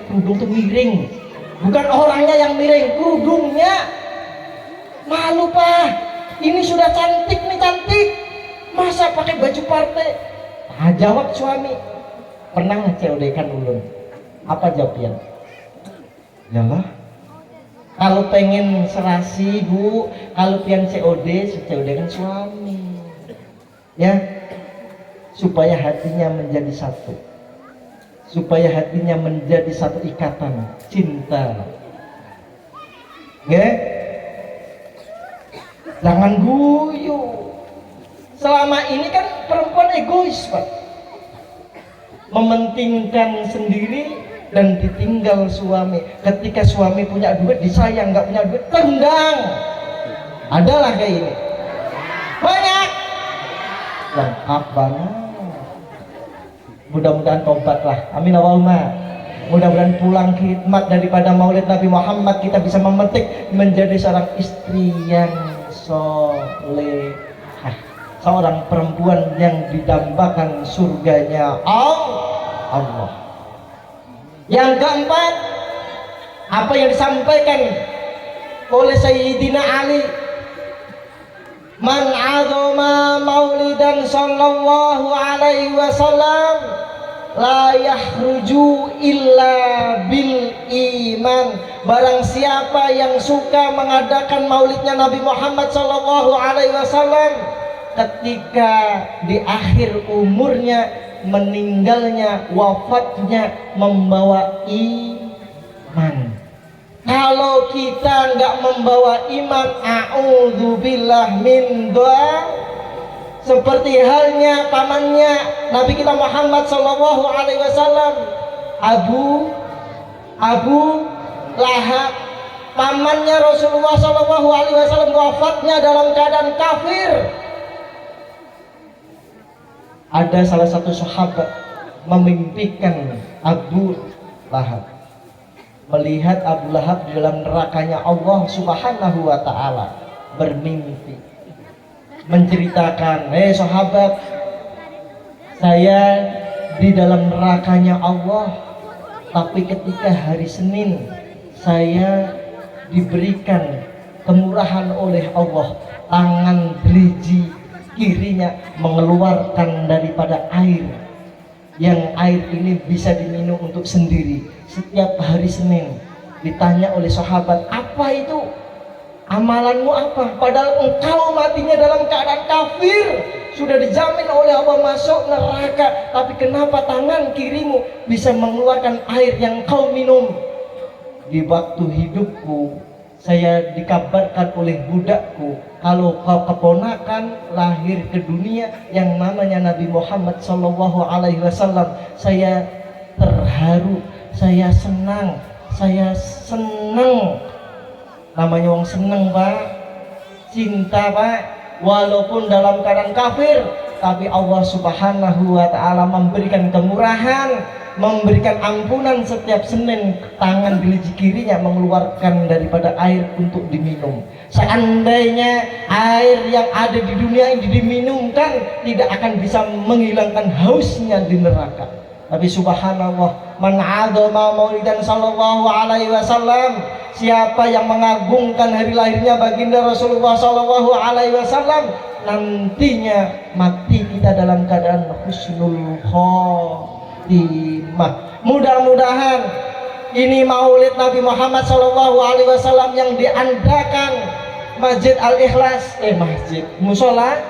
kerudung tuh miring. Bukan orangnya yang miring, kerudungnya. Malu Pak, ini sudah cantik nih, cantik, masa pakai baju partai? Jawab suami, "Pernah nge-COD-kan ulun?" Apa jawabnya? "Yalah, kalau pengen serasi Bu, kalau pian COD kan suami, ya, supaya hatinya menjadi satu." supaya hatinya menjadi satu ikatan cinta. Nggih? Jangan guyu. Selama ini kan perempuan egois, Pak. Mementingkan sendiri dan ditinggal suami. Ketika suami punya duit disayang, nggak punya duit tendang. Adalah kayak ini. Banyak. Lengkap banget. Mudah-mudahan tobatlah. Amin Allahumma. Mudah-mudahan pulang khidmat daripada Maulid Nabi Muhammad kita bisa memetik menjadi seorang istri yang solehah, seorang perempuan yang didambakan surganya Allah. Yang keempat, apa yang disampaikan oleh Sayyidina Ali, man azama maulidan sallallahu alaihi wasallam la yahruju illa bil iman. Barang siapa yang suka mengadakan maulidnya Nabi Muhammad sallallahu alaihi wasallam, ketika di akhir umurnya, meninggalnya, wafatnya membawa iman. Kalau kita nggak membawa iman, a'udzubillah min doa, seperti halnya pamannya Nabi kita Muhammad sallallahu alaihi wasallam, Abu Lahab, pamannya Rasulullah sallallahu alaihi wasallam wafatnya dalam keadaan kafir. Ada salah satu sahabat memimpikan Abu Lahab, melihat Abu Lahab di dalam nerakanya Allah Subhanahu wa ta'ala, bermimpi menceritakan, sahabat, saya di dalam nerakanya Allah, tapi ketika hari Senin saya diberikan kemurahan oleh Allah, tangan gerigi kirinya mengeluarkan daripada air, yang air ini bisa diminum untuk sendiri setiap hari Senin. Ditanya oleh sahabat, apa itu? Amalanmu apa? Padahal engkau matinya dalam keadaan kafir, sudah dijamin oleh Allah masuk neraka, tapi kenapa tangan kirimu bisa mengeluarkan air yang kau minum? Di waktu hidupku saya dikabarkan oleh budakku, kalau kau keponakan lahir ke dunia yang namanya Nabi Muhammad sallallahu alaihi wasallam, saya terharu, saya senang. Namanya wong seneng, Pak, cinta, Pak, walaupun dalam keadaan kafir, tapi Allah Subhanahu wa ta'ala memberikan kemurahan, memberikan ampunan setiap Senin, tangan gerigi kirinya mengeluarkan daripada air untuk diminum. Seandainya air yang ada di dunia ini diminumkan, tidak akan bisa menghilangkan hausnya di neraka. Tapi subhanallah, man 'azama maulidan sallallahu alaihi wasallam, siapa yang mengagungkan hari lahirnya baginda Rasulullah sallallahu alaihi wasallam, nantinya mati kita dalam keadaan husnul khotimah. Mudah-mudahan ini maulid Nabi Muhammad sallallahu alaihi wasallam yang diadakan Masjid Al-Ikhlas, Musola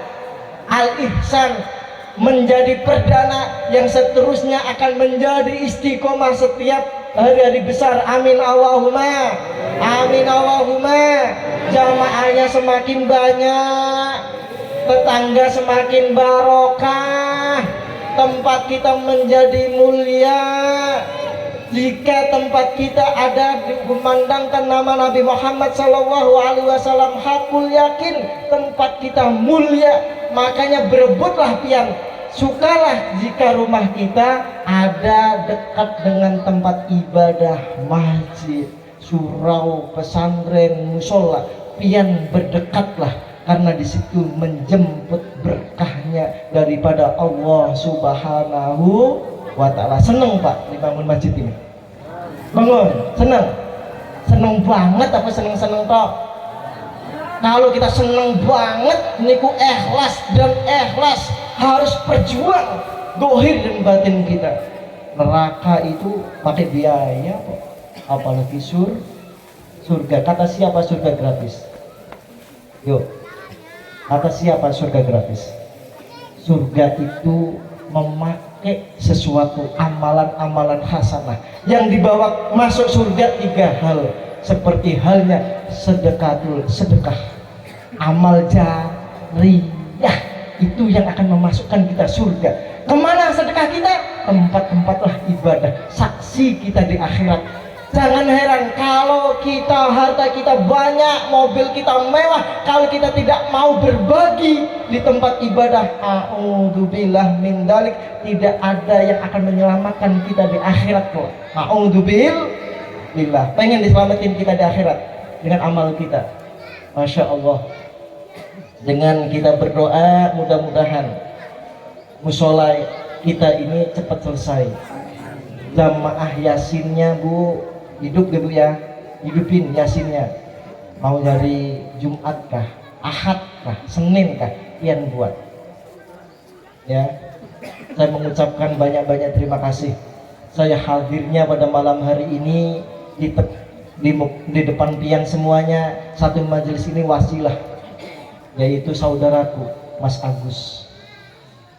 Al-Ihsan, menjadi perdana yang seterusnya akan menjadi istiqomah setiap hari-hari besar. Amin Allahumma, amin Allahumma. Jamaahnya semakin banyak, tetangga semakin barokah, tempat kita menjadi mulia. Jika tempat kita ada dikumandangkan nama Nabi Muhammad sallallahu alaihi wasallam, hakul yakin tempat kita mulia. Makanya berebutlah pian, sukalah jika rumah kita ada dekat dengan tempat ibadah, masjid, surau, pesantren, musola. Pian berdekatlah, karena di situ menjemput berkahnya daripada Allah Subhanahu wa ta'ala. Seneng, Pak, dibangun masjid ini? Bangun, seneng banget apa seneng toh? Kalau kita seneng banget, niku ikhlas, dan ikhlas harus berjuang dohir dan batin kita. Neraka itu pakai biaya kok, apalagi surga. Kata siapa surga gratis? Yuk, kata siapa surga gratis? Surga itu memakan pakai sesuatu amalan-amalan hasanah yang dibawa masuk surga 3 hal, seperti halnya sedekah, amal jariyah, itu yang akan memasukkan kita surga. Kemana sedekah kita? Tempat-tempatlah ibadah, saksi kita di akhirat. Jangan heran kalau harta kita banyak, mobil kita mewah, kalau kita tidak mau berbagi di tempat ibadah, a'udzubillah min dalik, tidak ada yang akan menyelamatkan kita di akhirat kok. A'udzubillah. Pengen diselamatin kita di akhirat dengan amal kita. Masya Allah. Dengan kita berdoa, mudah-mudahan musola kita ini cepat selesai. Jamaah yasinnya Bu, hidup ya Bu ya, hidupin yasinnya. Mau dari Jumat kah, Ahad kah, Senin kah, pian buat. Ya, saya mengucapkan banyak-banyak terima kasih. Saya hadirnya pada malam hari ini di depan pian semuanya. Satu majelis ini wasilah, yaitu saudaraku Mas Agus.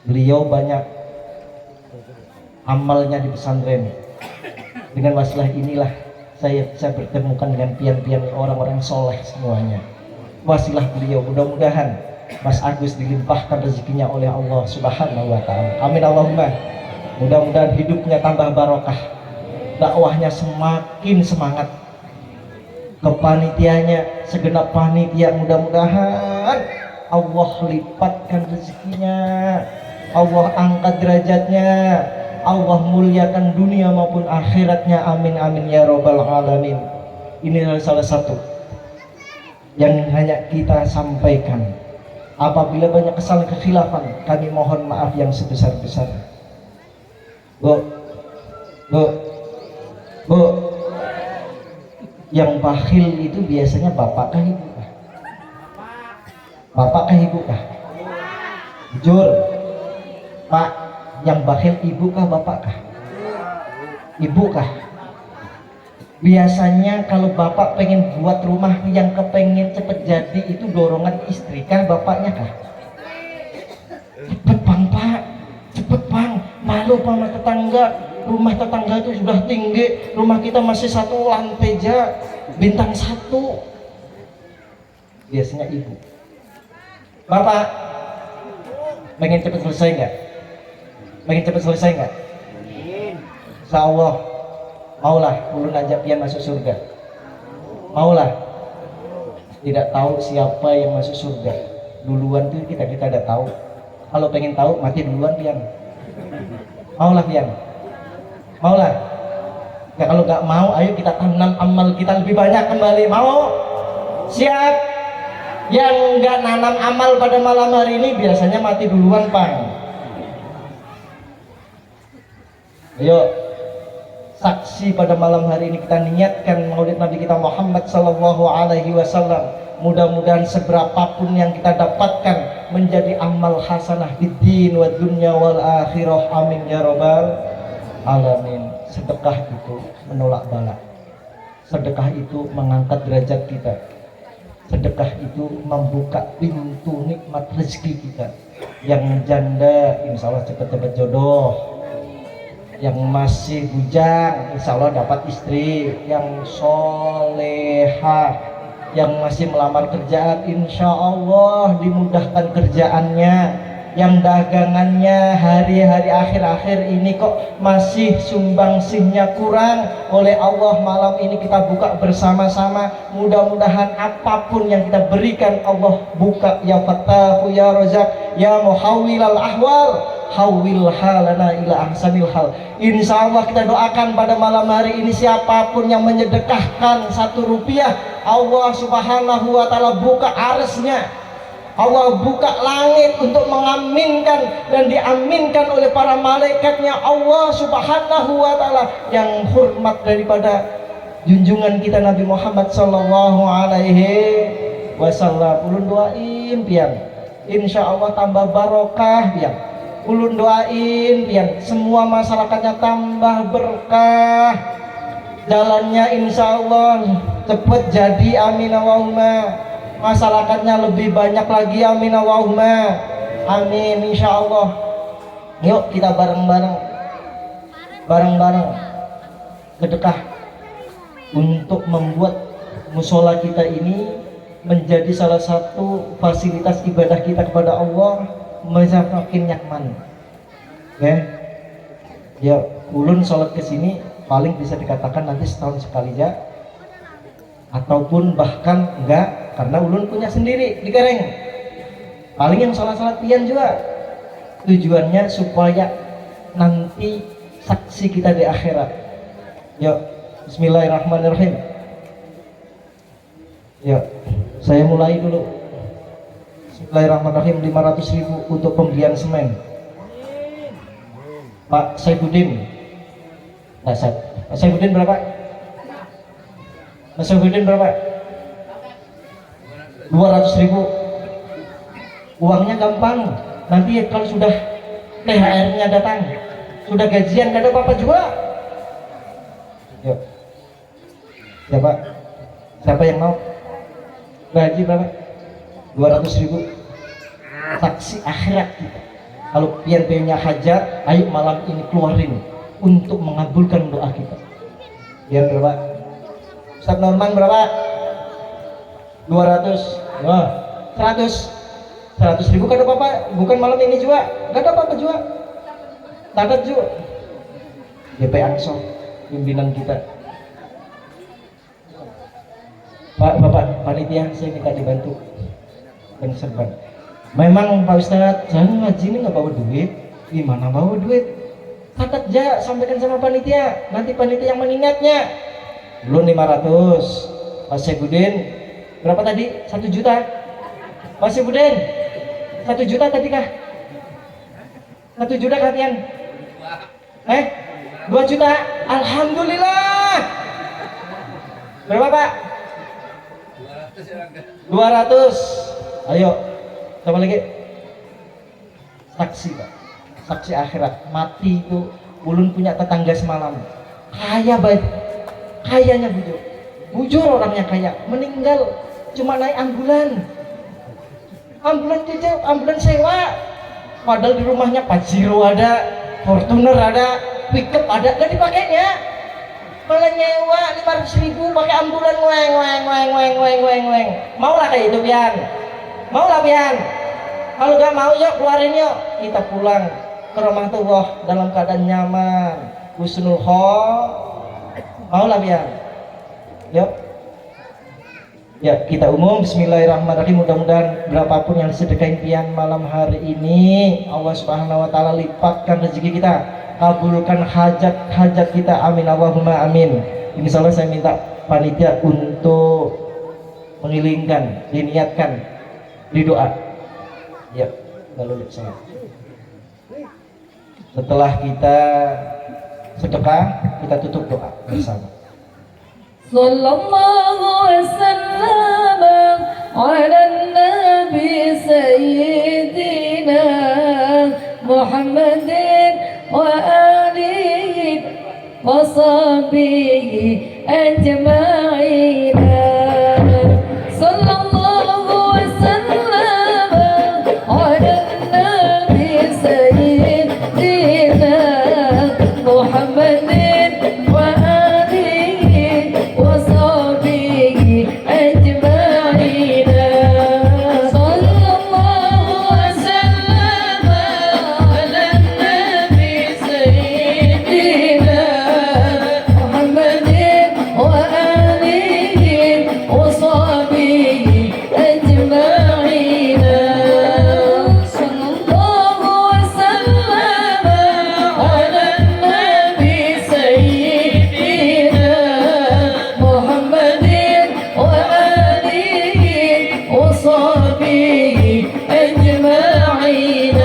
Beliau banyak amalnya di pesantren. Dengan wasilah inilah saya bertemukan dengan pian-pian orang-orang soleh semuanya. Wasilah beliau, mudah-mudahan Mas Agus dilimpahkan rezekinya oleh Allah Subhanahu wa Ta'ala. Amin Allahumma. Mudah-mudahan hidupnya tambah barokah, dakwahnya semakin semangat, kepanitianya segenap panitia mudah-mudahan Allah lipatkan rezekinya, Allah angkat derajatnya, Allah muliakan dunia maupun akhiratnya. Amin amin ya robbal alamin. Ini adalah salah satu yang hanya kita sampaikan. Apabila banyak kesalahan kekhilafan, kami mohon maaf yang sebesar-besarnya. Bu, yang bakhil itu biasanya bapak kah ibu kah? Bapak kah ibu kah? Jujur, Pak, yang bakhil ibu kah bapak kah? Ibu kah? Biasanya kalau bapak pengen buat rumah yang kepengen cepet jadi, itu dorongan istri kah bapaknya kah? Cepet bang Pak, cepet bang, malu sama tetangga, rumah tetangga itu sudah tinggi, rumah kita masih 1 lantai aja, bintang 1. Biasanya ibu. Bapak pengen cepet selesai nggak? Pengen cepet selesai nggak? Insya Allah maulah ulun ajak pian masuk surga. Maulah. Tidak tahu siapa yang masuk surga duluan tuh kita tidak tahu. Kalau pengen tahu mati duluan pian. Maulah pian. Maulah. Ya, kalau nggak mau, ayo kita tanam amal kita lebih banyak kembali. Mau? Siap? Yang nggak nanam amal pada malam hari ini biasanya mati duluan, Pak. Ayo, saksi pada malam hari ini kita niatkan maulid Nabi kita Muhammad Sallallahu Alaihi Wasallam. Mudah-mudahan seberapapun yang kita dapatkan menjadi amal hasanah di din wa dunya wal akhirah. Amin ya robbal alamin. Sedekah itu menolak bala. Sedekah itu mengangkat derajat kita. Sedekah itu membuka pintu nikmat rezeki kita. Yang janda insya Allah cepat-cepat jodoh. Yang masih bujang insya Allah dapat istri yang solehah. Yang masih melamar kerjaan insya Allah dimudahkan kerjaannya. Yang dagangannya hari-hari akhir-akhir ini kok masih sumbangsihnya kurang, oleh Allah malam ini kita buka bersama-sama. Mudah-mudahan apapun yang kita berikan Allah buka. Ya Fattahu ya Razak ya Muhawwilal ahwal, hawil halana ila ahsanil hal. Insya Allah kita doakan pada malam hari ini siapapun yang menyedekahkan 1 rupiah, Allah Subhanahu wa Ta'ala buka arsnya, Allah buka langit untuk mengaminkan dan diaminkan oleh para malaikatnya Allah Subhanahu wa Ta'ala yang hormat daripada junjungan kita Nabi Muhammad Sallallahu Alaihi Wasallam. Ulun doain pian, insya Allah tambah barokah pian. Ulun doain pian, semua masyarakatnya tambah berkah, jalannya insya Allah cepat jadi. Amin Allahumma. Masyarakatnya lebih banyak lagi. Amin Allahumma. Amin insya Allah. Yuk kita bareng-bareng sedekah untuk membuat musola kita ini menjadi salah satu fasilitas ibadah kita kepada Allah, semakin nyaman. Ya, ya ulun sholat ke sini paling bisa dikatakan nanti setahun sekali ya, ataupun bahkan enggak, karena ulun punya sendiri di Gareng. Paling yang sholat pian juga, tujuannya supaya nanti saksi kita di akhirat. Ya, bismillahirrahmanirrahim. Ya, saya mulai dulu. Bismillahirrahmanirrahim. 500.000 untuk pembelian semen. Pak Saifuddin. Pak Saifuddin berapa? Mas Saifuddin berapa? 200.000. Uangnya gampang. Nanti kalau sudah THR-nya datang, sudah gajian, gak ada apa-apa juga. Yuk. Siapa yang mau? Gaji berapa? 200.000. Saksi akhirat kita. Kalau pian-piannya hajat, ayo malam ini keluarin untuk mengabulkan doa kita. Pian berapa? Ustaz Norman berapa? 200. Wah, 100.000 gak ada apa-apa. Bukan malam ini juga, gak ada apa-apa juga. Tadat juga. DP Ansor, pimpinan kita. Bapak panitia, saya minta dibantu dan serban. Memang Pak Ustadz, saya ngaji ini nggak bawa duit. Gimana bawa duit? Tadat aja, sampaikan sama panitia. Nanti panitia yang mengingatnya. Belum 500. Pak Saifuddin berapa tadi? 1 juta. Pak Saifuddin 1 juta tadi kah? 1 juta kalian? 2 juta. Alhamdulillah. Berapa Pak? 200. Ayo, coba lagi. Saksi Pak, saksi akhirat. Mati itu, ulun punya tetangga semalam, kaya baik, kayanya bujur orangnya kaya, meninggal cuma naik ambulan aja, ambulan sewa. Padahal di rumahnya Pajero ada, Fortuner ada, pickup ada, gak dipakainya. Malah nyewa 500.000 pakai ambulan, weng. Maulah kayak itu pian? Maulah pian? Kalau gak mau yuk keluarin yuk, kita pulang ke rumah Allah dalam keadaan nyaman, husnul khol. Maulah pian? Yuk. Ya, kita umum. Bismillahirrahmanirrahim. Mudah-mudahan berapapun yang disedekain pian malam hari ini, Allah Subhanahu wa taala lipatkan rezeki kita, kabulkan hajat-hajat kita, amin Allahumma amin. Insyaallah saya minta panitia untuk mengilingkan, diniatkan di doa. Ya, lalu salat. Setelah kita sedekah, kita tutup doa bersama. Sallallahu wasallam ala nabi sayyidina Muhammadin wa alihi wa sahbihi ajma'in. Sallallahu wasallam ala nabi sayyidina Muhammadin wa alihi wa sahbihi ajma'in. Sallallahu wasallam ala nabi sayyidina Muhammadin wa alihi wa sahbihi ajma'in. Sallallahu wasallam ala nabi sayyidina Muhammadin wa alihi wa sahbihi ajma'in.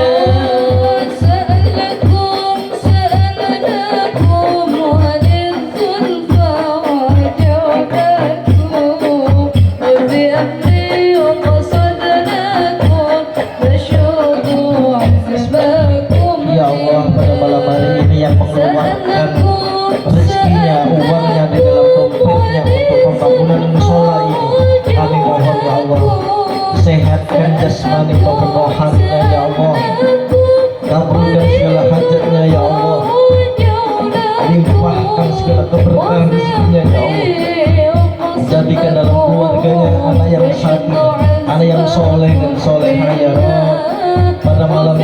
Sa'alakum walidhulfa waja'alakum bi'amri wa qasadalakum fashudu hasbakum. Ya Allah, pada malam hari ini yang mengeluarkan rezekinya, uangnya di dalam dompetnya untuk pembangunan musola ini, kami mohon ya Allah, sehatkan jasmani maupun rohaninya ya Allah, kabulkan segala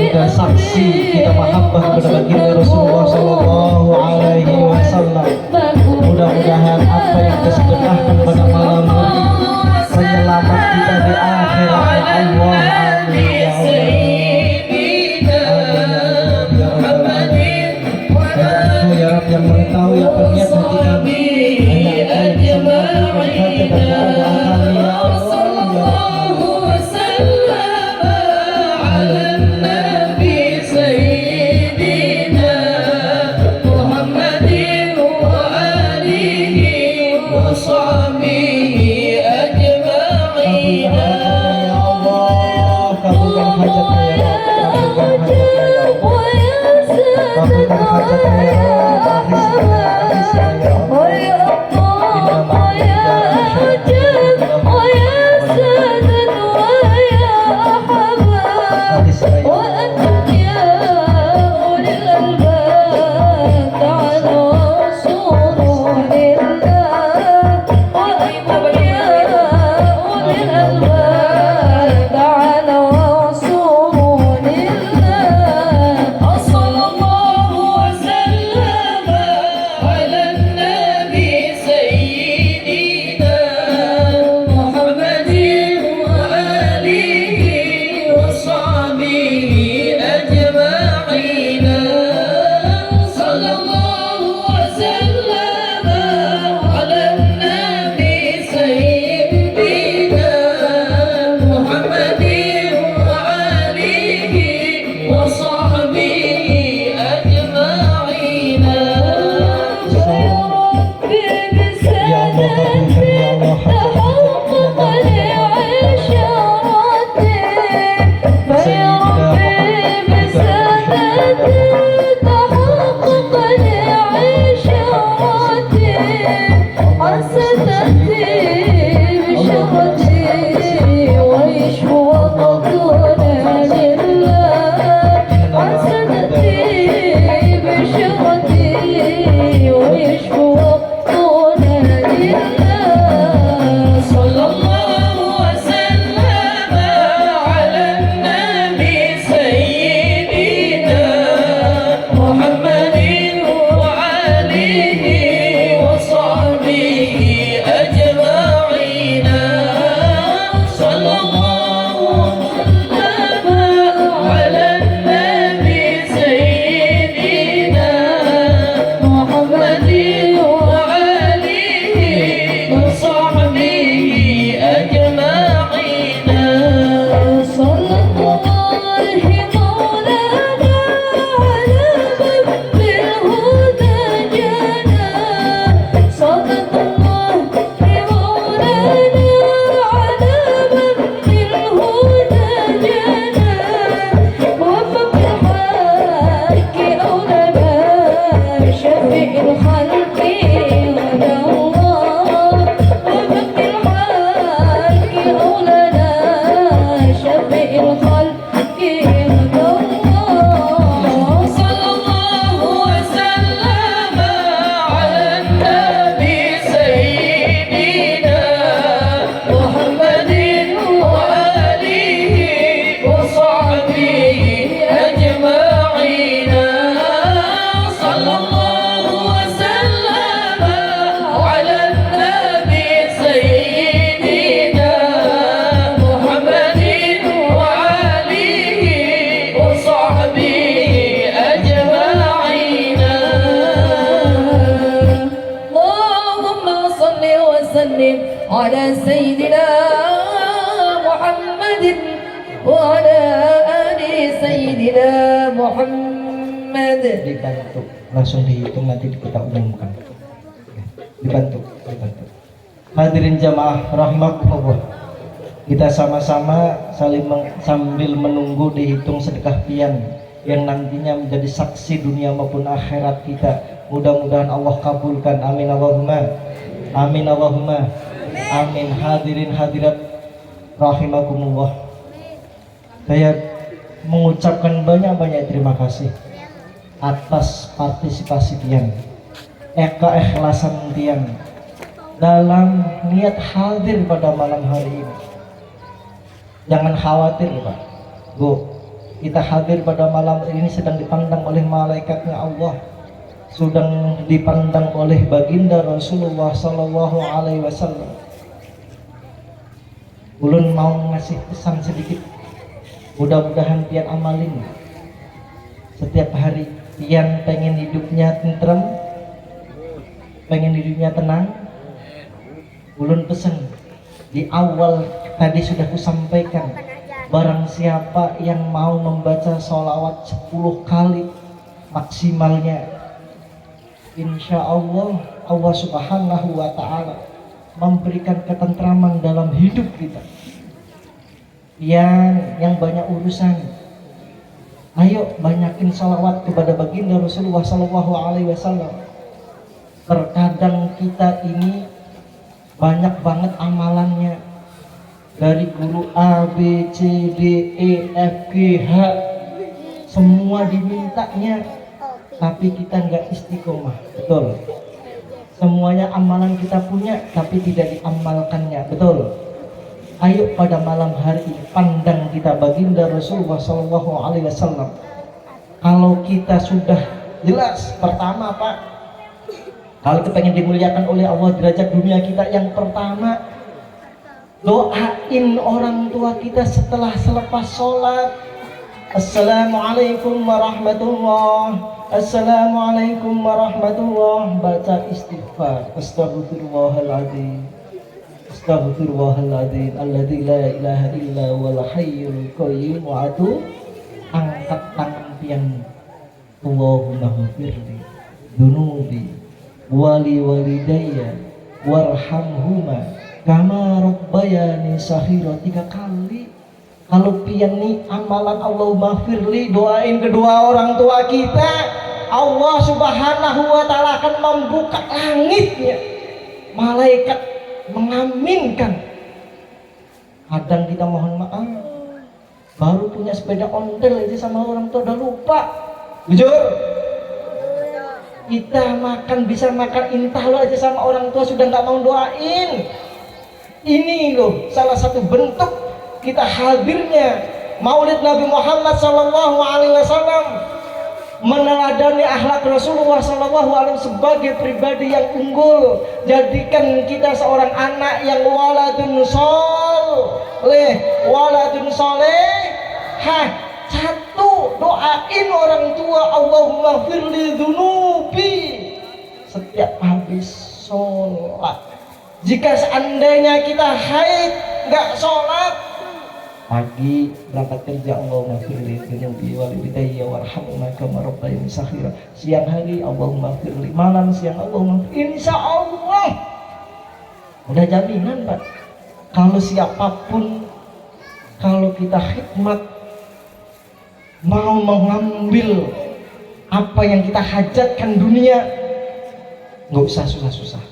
kita saksi kita mahabbah kepada baginda Rasulullah Sallallahu Alaihi Wasallam. Mudah-mudahan apa yang kita sedekahkan pada malam hari penyelamat kita di akhirat ya Allah. Amin ya Allah. Ya Rabb yang mengetahui apa niat hati kami, hanya Engkau yang bisa mengabulkan hajat dan doa-doa kami ya Allah ya Rahman. Kabulkan hajatnya ya Allah, kabulkan hajatnya ya Allah, kabulkan hajatnya ya Allah, akhirnya ya Allah. على سيدنا محمد وعلى آل سيدنا محمد. Dibantu, langsung dihitung nanti kita umumkan. Dibantu. Hadirin jamaah rahimakumullah. Kita sama-sama sambil menunggu dihitung sedekah pian yang nantinya menjadi saksi dunia maupun akhirat kita. Mudah-mudahan Allah kabulkan. Amin Allahumma. Amin Allahumma. Amin. Hadirin hadirat rahimakumullah. Saya mengucapkan banyak-banyak terima kasih atas partisipasi tiang, keikhlasan tiang dalam niat hadir pada malam hari ini. Jangan khawatir Pak Bu, Kita hadir pada malam ini sedang dipandang oleh malaikatnya Allah, sedang dipandang oleh baginda Rasulullah Sallallahu Alaihi Wasallam. Ulun mau ngasih pesan sedikit, mudah-mudahan pian amalin setiap hari. Pian pengen hidupnya tentrem, pengen hidupnya tenang. Ulun pesan di awal tadi sudah kusampaikan, barang siapa yang mau membaca sholawat 10 kali maksimalnya, insya Allah Allah Subhanahu wa Ta'ala memberikan ketentraman dalam hidup kita. Yang banyak urusan, ayo banyakin sholawat kepada baginda Rasulullah Sallallahu Alaihi Wasallam. Terkadang kita ini banyak banget amalannya, dari guru A, B, C, D, E, F, G, H, semua dimintanya, tapi kita nggak istiqomah. Betul. Semuanya amalan kita punya, tapi tidak diamalkannya. Betul. Ayo pada malam hari ini pandang kita baginda Rasulullah Sallallahu Alaihi Wasallam. Kalau kita sudah jelas, pertama Pak, kalau kita pengen dimuliakan oleh Allah derajat dunia kita, yang pertama doain orang tua kita setelah selepas sholat. Assalamualaikum warahmatullah, assalamualaikum warahmatullah, baca istighfar, astagfirullahaladzim, astagfirullahaladzim, alladzi la ilaha illa wal hayyul qayyum, wa atu, angkat tangan pian, Allahumma ghfirli dunubi wali walidayya warhamhuma kama rabbayani saghira, 3 kali. Kalau pian nih amalan Allahumma firli, doain kedua orang tua kita, Allah Subhanahu wa Ta'ala akan membuka langitnya, malaikat mengaminkan. Kadang kita mohon maaf, baru punya sepeda ontel aja sama orang tua udah lupa. Jujur, kita makan bisa makan intah lo aja sama orang tua sudah nggak mau doain. Ini loh salah satu bentuk kita hadirnya Maulid Nabi Muhammad Sallallahu Alaihi Wasallam, meneladani akhlak Rasulullah Sallallahu Alaihi Wasallam sebagai pribadi yang unggul. Jadikan kita seorang anak yang waladun soleh. Satu, doain orang tua, Allahumma firli dunubi setiap habis sholat. Jika seandainya kita haid nggak sholat, pagi berangkat kerja Allahumma firli dunubi walidayya warhamna kama rabbayani saghira, siang hari Allahumma firli, malam siang Allahumma firli. Insya Allah udah jaminan Pak, kalau siapapun, kalau kita khidmat mau mengambil apa yang kita hajatkan dunia, nggak usah susah-susah.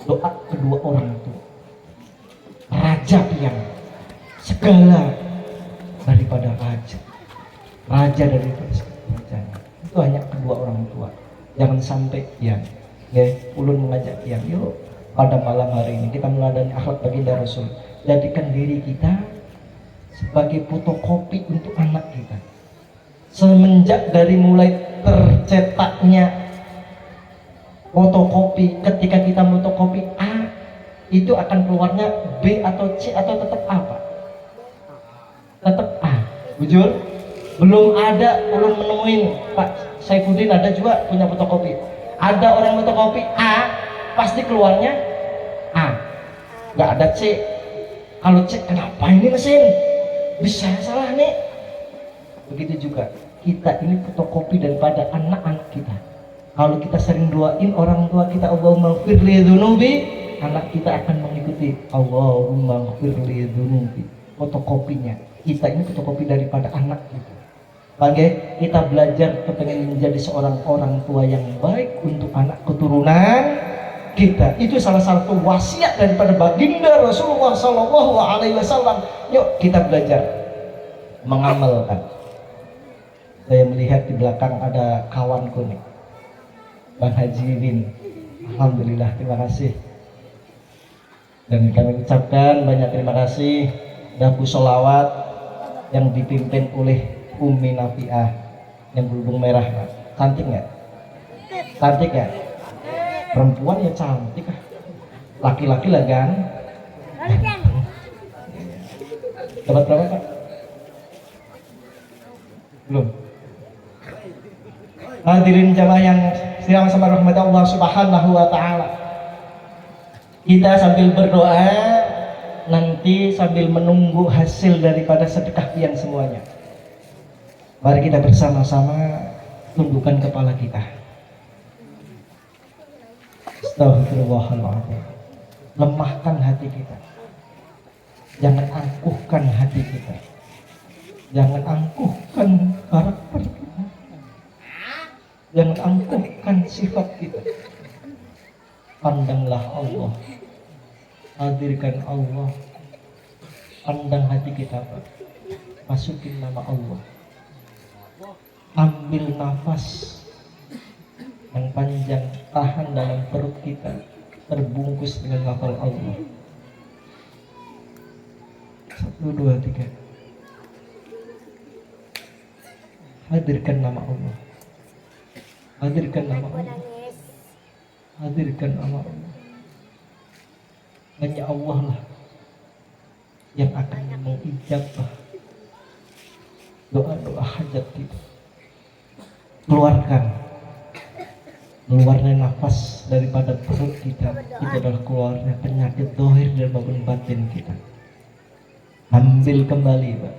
Doa kedua orang tua, raja pian, segala daripada raja daripada rajanya, itu hanya kedua orang tua. Jangan sampai pian, ya, ulun mengajak pian, yuk pada malam hari ini kita meladani akhlak baginda Rasul. Jadikan diri kita sebagai fotokopi untuk anak kita. Semenjak dari mulai tercetaknya fotokopi, ketika kita fotokopi A, itu akan keluarnya B atau C atau tetap A Pak? Tetap A. Jujur, belum ada ulun menemuin Pak Saifuddin ada juga punya fotokopi. Ada orang fotokopi A, pasti keluarnya A, nggak ada C. Kalau C, kenapa ini mesin bisa salah nih? Begitu juga kita ini fotokopi daripada anak-anak kita. Kalau kita sering doain orang tua kita Allahumma firli dunubi, anak kita akan mengikuti Allahumma firli dunubi. Fotokopinya kita ini fotokopi daripada anak kita. Bagaimana kita belajar kepengen menjadi seorang orang tua yang baik untuk anak keturunan kita. Itu salah satu wasiat daripada baginda Rasulullah Sallallahu Alaihi Wasallam. Yuk kita belajar mengamalkan. Saya melihat di belakang ada kawanku nih, Bang Haji Bin. Alhamdulillah, terima kasih. Dan kami ucapkan banyak terima kasih Dabu Sholawat yang dipimpin oleh Umi Nafiah yang berudung merah, Pak. Cantik nggak? Cantik ya? Perempuan ya cantik ah. Laki-laki lah kan? Dapat berapa Pak? Belum. Hadirin jamaah yang sama-sama rahmat Allah Subhanahu wa taala. Kita sambil berdoa, nanti sambil menunggu hasil daripada sedekah pian semuanya. Mari kita bersama-sama tundukkan kepala kita. Astagfirullahaladzim. Lemahkan hati kita. Jangan angkuhkan hati kita. Jangan angkuhkan karakter kita. Jangan angkuhkan sifat kita. Pandanglah Allah. Hadirkan Allah. Pandang hati kita, Pak. Masukin nama Allah. Ambil nafas yang panjang, tahan dalam perut kita, terbungkus dengan lafal Allah. 1, 2, 3. Hadirkan nama Allah. Hadirkan nama Allah. Hadirkan nama Allah. Hanya Allah lah yang akan mengijabah doa-doa hajat kita. Keluarnya nafas daripada perut kita, itu adalah keluarnya penyakit dohir dan maupun batin kita. Ambil kembali, Pak.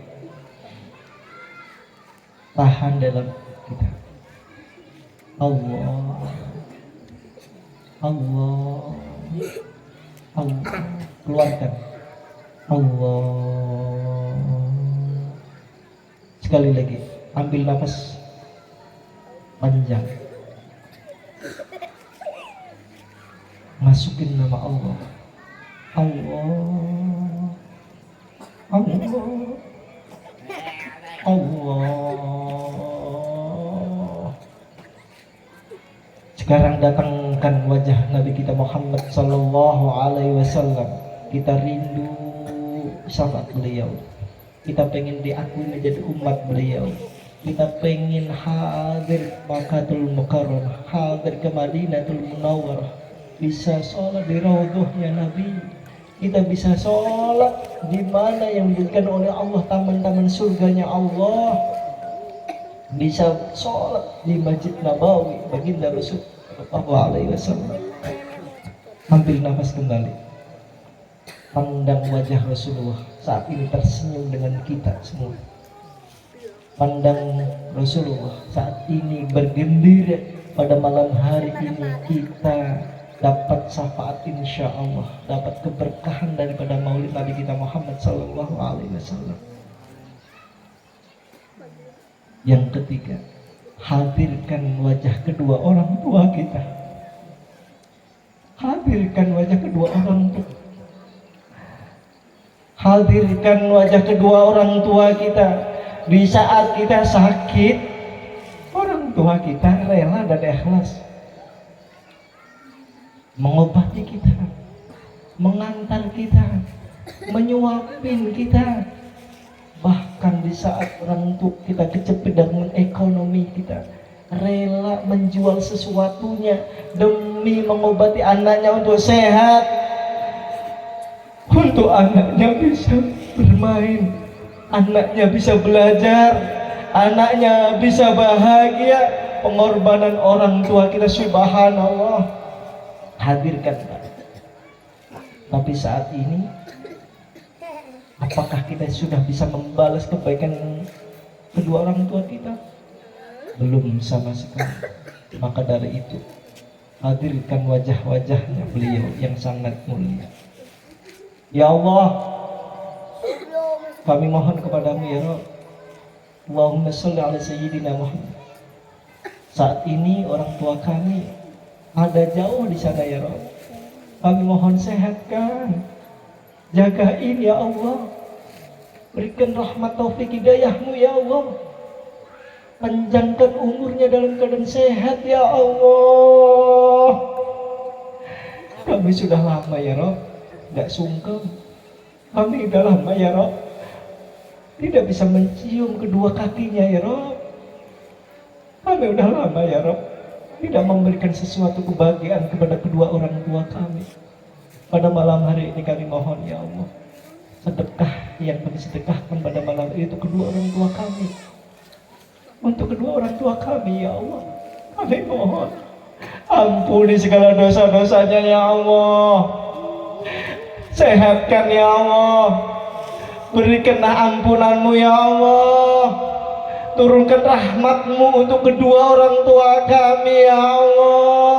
Tahan dalam kita. Allah, Allah, Allah. Keluarkan. Allah. Sekali lagi, ambil nafas panjang, masukin nama Allah. Allah, Allah, Allah. Sekarang datangkan wajah Nabi kita Muhammad sallallahu alaihi wasallam. Kita rindu syafaat beliau. Kita pengen diakui menjadi umat beliau. Kita pengen hadir Makkatul Mukarramah, hadir ke Madinatul Munawwarah, bisa sholat di raudhahnya Nabi. Kita bisa sholat di mana yang diberikan oleh Allah, taman-taman surganya Allah. Bisa sholat di Masjid Nabawi, baginda Rasul sallallahu alaihi wasallam. Ambil nafas kembali. Pandang wajah Rasulullah saat ini tersenyum dengan kita semua. Pandang Rasulullah saat ini bergembira pada malam hari ini kita dapat syafaat insya Allah, dapat keberkahan daripada maulid Nabi kita Muhammad sallallahu alaihi wasallam. Yang ketiga, hadirkan wajah kedua orang tua kita. Hadirkan wajah kedua orang tua. Hadirkan wajah kedua orang tua kita. Di saat kita sakit, orang tua kita rela dan ikhlas mengobati kita, mengantar kita, menyuapin kita. Bahkan di saat orang tua kita kecepet dengan ekonomi kita, rela menjual sesuatunya demi mengobati anaknya untuk sehat, untuk anaknya bisa bermain, anaknya bisa belajar, anaknya bisa bahagia. Pengorbanan orang tua kita, subhanallah. Hadirkan, Pak. Tapi saat ini, apakah kita sudah bisa membalas kebaikan kedua orang tua kita? Belum sama sekali. Maka dari itu, hadirkan wajah-wajahnya beliau yang sangat mulia. Ya Allah, kami mohon kepadamu ya Rabb. Allahumma sholli ala sayyidina Muhammad. Saat ini orang tua kami ada jauh di sana ya Rabb. Kami mohon sehatkan, jagain ya Allah. Berikan rahmat taufik hidayahmu ya Allah. Panjangkan umurnya dalam keadaan sehat ya Allah. Kami sudah lama ya Rabb, gak sungkem. Kami udah lama ya Rabb tidak bisa mencium kedua kakinya ya Rob. Kami udah lama ya Rob tidak memberikan sesuatu kebahagiaan kepada kedua orang tua kami. Pada malam hari ini kami mohon ya Allah, sedekah yang kami sedekahkan pada malam ini untuk kedua orang tua kami, untuk kedua orang tua kami ya Allah. Kami mohon ampuni segala dosa-dosanya ya Allah, sehatkan ya Allah, berikanlah ampunanmu ya Allah, turunkan rahmatmu untuk kedua orang tua kami ya Allah.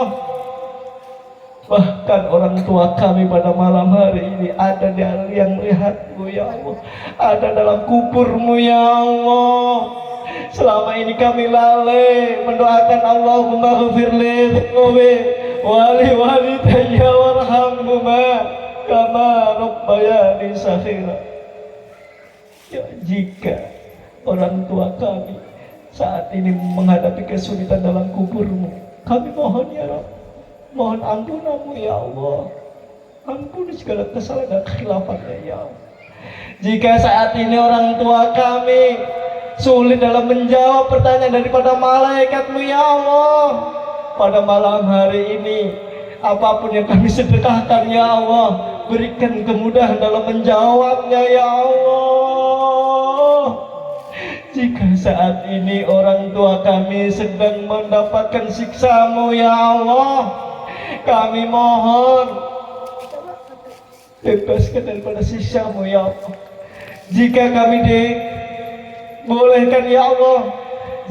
Bahkan orang tua kami pada malam hari ini ada di yang melihatmu ya Allah, ada dalam kuburmu ya Allah. Selama ini kami lalai mendoakan Allahumma ghfirli dzunubi wali walidayya warhamhuma kama rabbayani saghira. Ya, jika orang tua kami saat ini menghadapi kesulitan dalam kuburmu, kami mohon ya Rabb, mohon ampunanmu ya Allah, ampuni segala kesalahan dan khilafatnya ya Allah. Jika saat ini orang tua kami sulit dalam menjawab pertanyaan daripada malaikatmu ya Allah, pada malam hari ini apapun yang kami sedekahkan ya Allah, berikan kemudahan dalam menjawabnya ya Allah. Jika saat ini orang tua kami sedang mendapatkan siksamu ya Allah, kami mohon bebaskan daripada siksamu ya Allah. Jika kami dibolehkan ya Allah,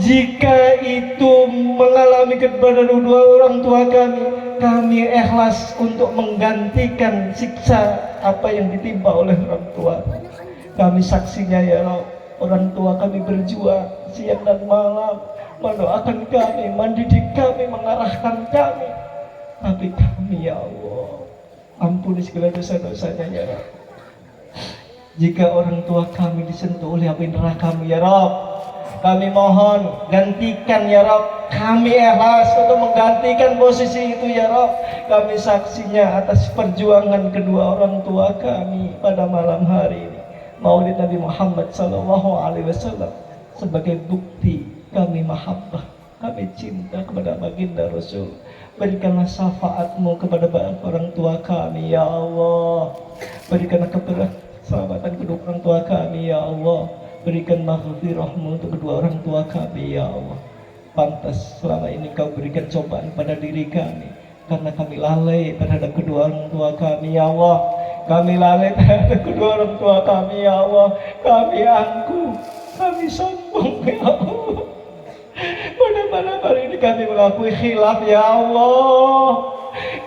jika itu mengalami kepada kedua orang tua kami ikhlas untuk menggantikan siksa apa yang ditimpa oleh orang tua. Kami saksinya ya Allah, orang tua kami berjuang siang dan malam mendoakan kami, mendidik kami, mengarahkan kami. Tapi kami ya Allah, ampuni segala dosa-dosanya ya Rabb. Jika orang tua kami disentuh oleh api neraka-Mu ya Rabb, kami mohon gantikan ya Rabb. Kami ikhlas untuk menggantikan posisi itu ya Rabb. Kami saksinya atas perjuangan kedua orang tua kami pada malam hari ini, Maulid Nabi Muhammad SAW, sebagai bukti kami mahabbah, kami cinta kepada baginda Rasul. Berikanlah syafaat-Mu kepada orang tua kami ya Allah. Berikanlah keselamatan kedua orang tua kami ya Allah. Berikan maghfirah-Mu untuk kedua orang tua kami ya Allah. Pantas selama ini Kau berikan cobaan pada diri kami karena kami lalai terhadap kedua orang tua kami ya Allah. Kami lalai terhadap kedua orang tua kami ya Allah. Kami angkuh, kami sombong ya Allah. Pada malam hari ini kami mengakui khilaf ya Allah.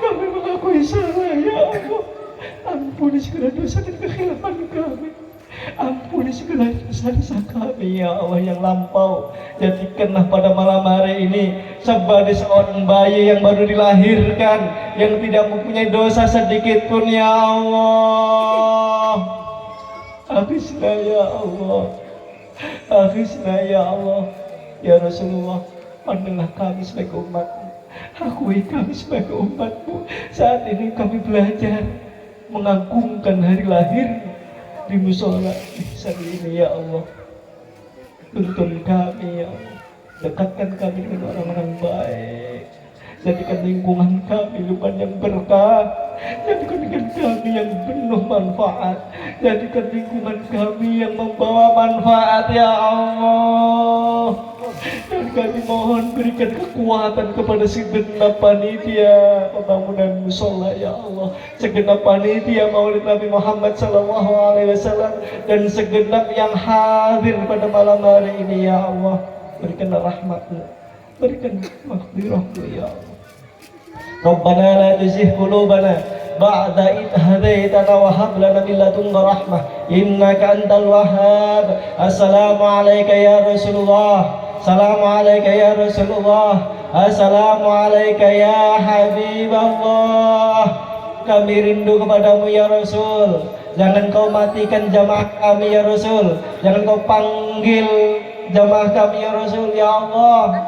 Kami mengakui salah ya Allah. Ampuni segala dosa dan kekhilafan kami. Ampuni segala dosa-dosa kami ya Allah yang lampau. Jadikanlah pada malam hari ini sebagai seorang bayi yang baru dilahirkan, yang tidak mempunyai dosa sedikit pun ya Allah. Habislah ya Allah, habislah ya Allah. Ya Rasulullah, pandanglah kami sebagai umat-Mu, akui kami sebagai umat-Mu. Saat ini kami belajar mengagungkan hari lahir di musola ihsan ini ya Allah. Tuntun kami ya Allah, dekatkan kami dengan orang-orang baik, jadikan lingkungan kami lingkungan yang berkah, jadikan lingkungan kami yang penuh manfaat, jadikan lingkungan kami yang membawa manfaat ya Allah. Dan kami mohon berikan kekuatan kepada segenap panitia pembangunan musola ya Allah, segenap panitia Maulid Nabi Muhammad SAW, dan segenap yang hadir pada malam hari ini ya Allah. Berikanlah rahmat-Mu, berikan maghfirah-Mu ya Allah. Rabbana la tuzigh qulubana ba'da idh hadaitana wa hab lana min ladunka rahmah innaka antal wahhab. Assalamu alayka ya Rasulullah, assalamu alayka ya Rasulullah, assalamu alayka ya Habibullah. Kami rindu kepadamu ya Rasul. Jangan Kau matikan jamaah kami ya Rasul. Jangan Kau panggil jamaah kami ya Rasul ya Allah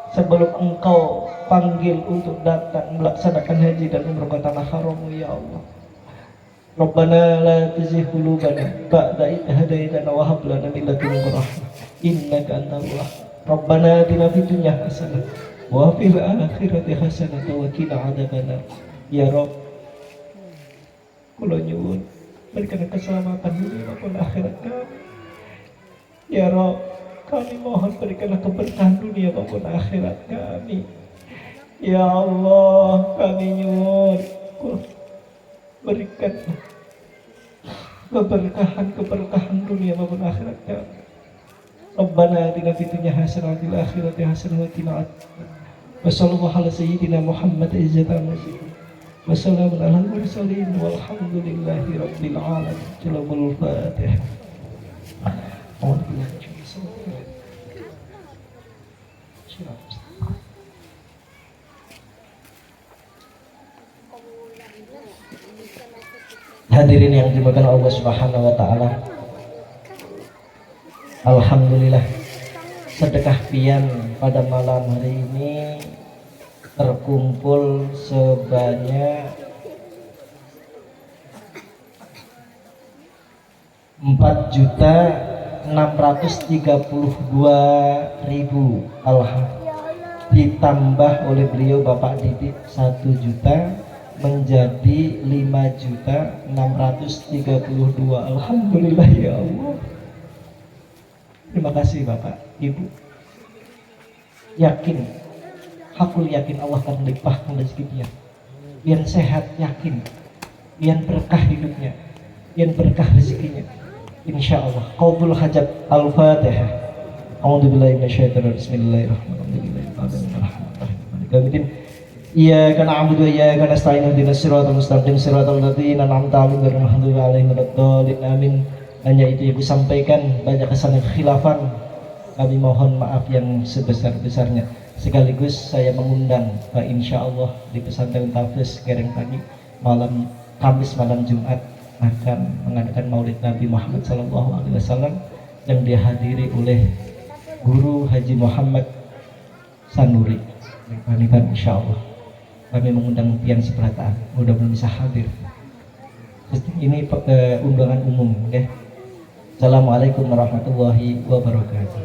sebelum Engkau panggil untuk datang melaksanakan haji dan umrah ke tanah haram ya Allah. Rabbana la tuzigh qulubana ba'da idh hadaitana wa hab lana min ladunka rahmah innaka antal wahhab. Rabbana atina fid dunya hasanah wa fil akhirati hasanah wa qina adzabannar. Ya Rabb, kula nyuwun berikan keselamatan dunia maupun akhirat kami. Ya Rabb, kami mohon berikanlah keberkahan dunia maupun akhirat kami. Ya Allah, kami nyuwun berikan keberkahan dunia maupun akhirat kami. Rabbana atina fid dunya hasanah wa fil akhirati hasanah wa qina adzabannar. Wa sallallahu ala sayyidina Muhammad izzatan nasihin. Wassalamun ala mursalin walhamdulillahi rabbil alamin. Jalabul Fatihah. Hadirin yang dimuliakan Allah Subhanahu wa taala. Alhamdulillah, sedekah pian pada malam hari ini terkumpul sebanyak 4.632.000. Ditambah oleh beliau Bapak Didik 1 juta menjadi 5.632. Alhamdulillah ya Allah. Terima kasih Bapak Ibu. Yakin, hakul yakin Allah akan melimpahkan rezekinya. Biar sehat, yakin. Biar berkah hidupnya, biar berkah rezekinya. Insya Allah. Qaubul hajat. Al-Fatihah. A'udzubillahi minasyaitonir rajim. Bismillahirrahmanirrahim. Iyyaka na'budu wa iyyaka nasta'in. Ihdinas siratal mustaqim. Siratal ladzina an'amta 'alaihim ghairil maghdubi 'alaihim waladdallin. Amin. Hanya itu Ibu sampaikan, banyak kesalahan khilafan. Kami mohon maaf yang sebesar-besarnya. Sekaligus saya mengundang insya Allah di pesantren Tafis Kereng Pagi malam Kamis malam Jumat akan mengadakan Maulid Nabi Muhammad SAW yang dihadiri oleh Guru Haji Muhammad Sanuri. Insya Allah kami mengundang pian seberataan, mudah-mudahan bisa hadir. Ini undangan umum, ya. Assalamualaikum warahmatullahi wabarakatuh.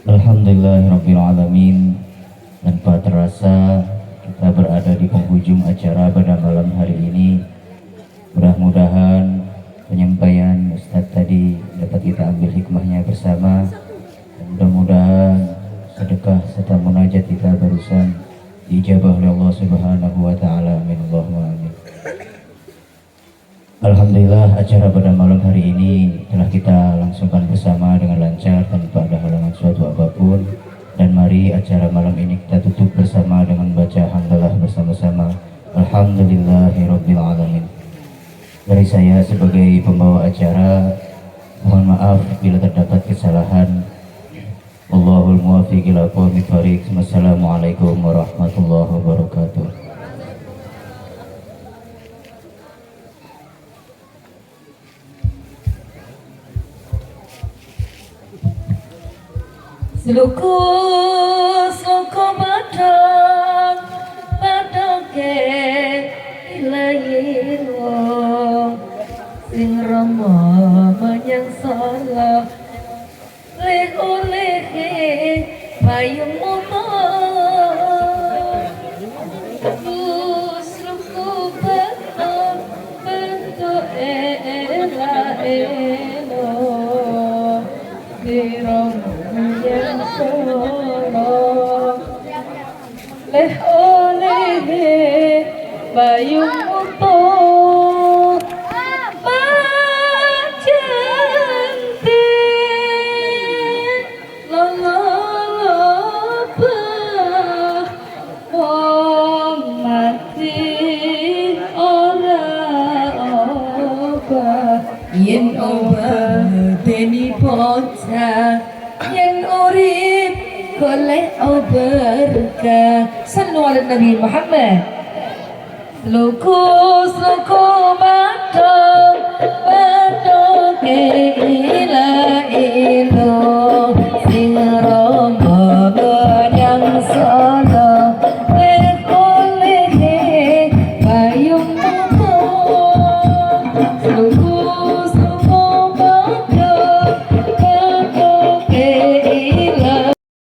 Alhamdulillahirabbil alamin. Tanpa terasa kita berada di penghujung acara pada malam hari ini. Mudah-mudahan penyampaian Ustadz tadi dapat kita ambil hikmahnya bersama. Mudah-mudahan sedekah serta munajat kita barusan diijabah oleh Allah Subhanahu wa taala. Amin Allahumma amin. Alhamdulillah, acara pada malam hari ini telah kita langsungkan bersama dengan lancar tanpa ada halangan suatu apapun. Dan mari acara malam ini kita tutup bersama dengan baca hamdalah bersama-sama. Alhamdulillahirabbil alamin. Dari saya sebagai pembawa acara, mohon maaf bila terdapat kesalahan. Allahul muwaffiq ila aqwamit thoriq. Wassalamualaikum warahmatullahi wabarakatuh. Sluku badang badake ilayiro sing rama menyang salah leh oleh payung moto sluku badang bentuk ela elo dirong yang sorong leh oleh payung moto yen obat deni pocah yen urip golek berkah. Sallu ala Nabi Muhammad. Sluku badang ke ila ilo sing rama yang salah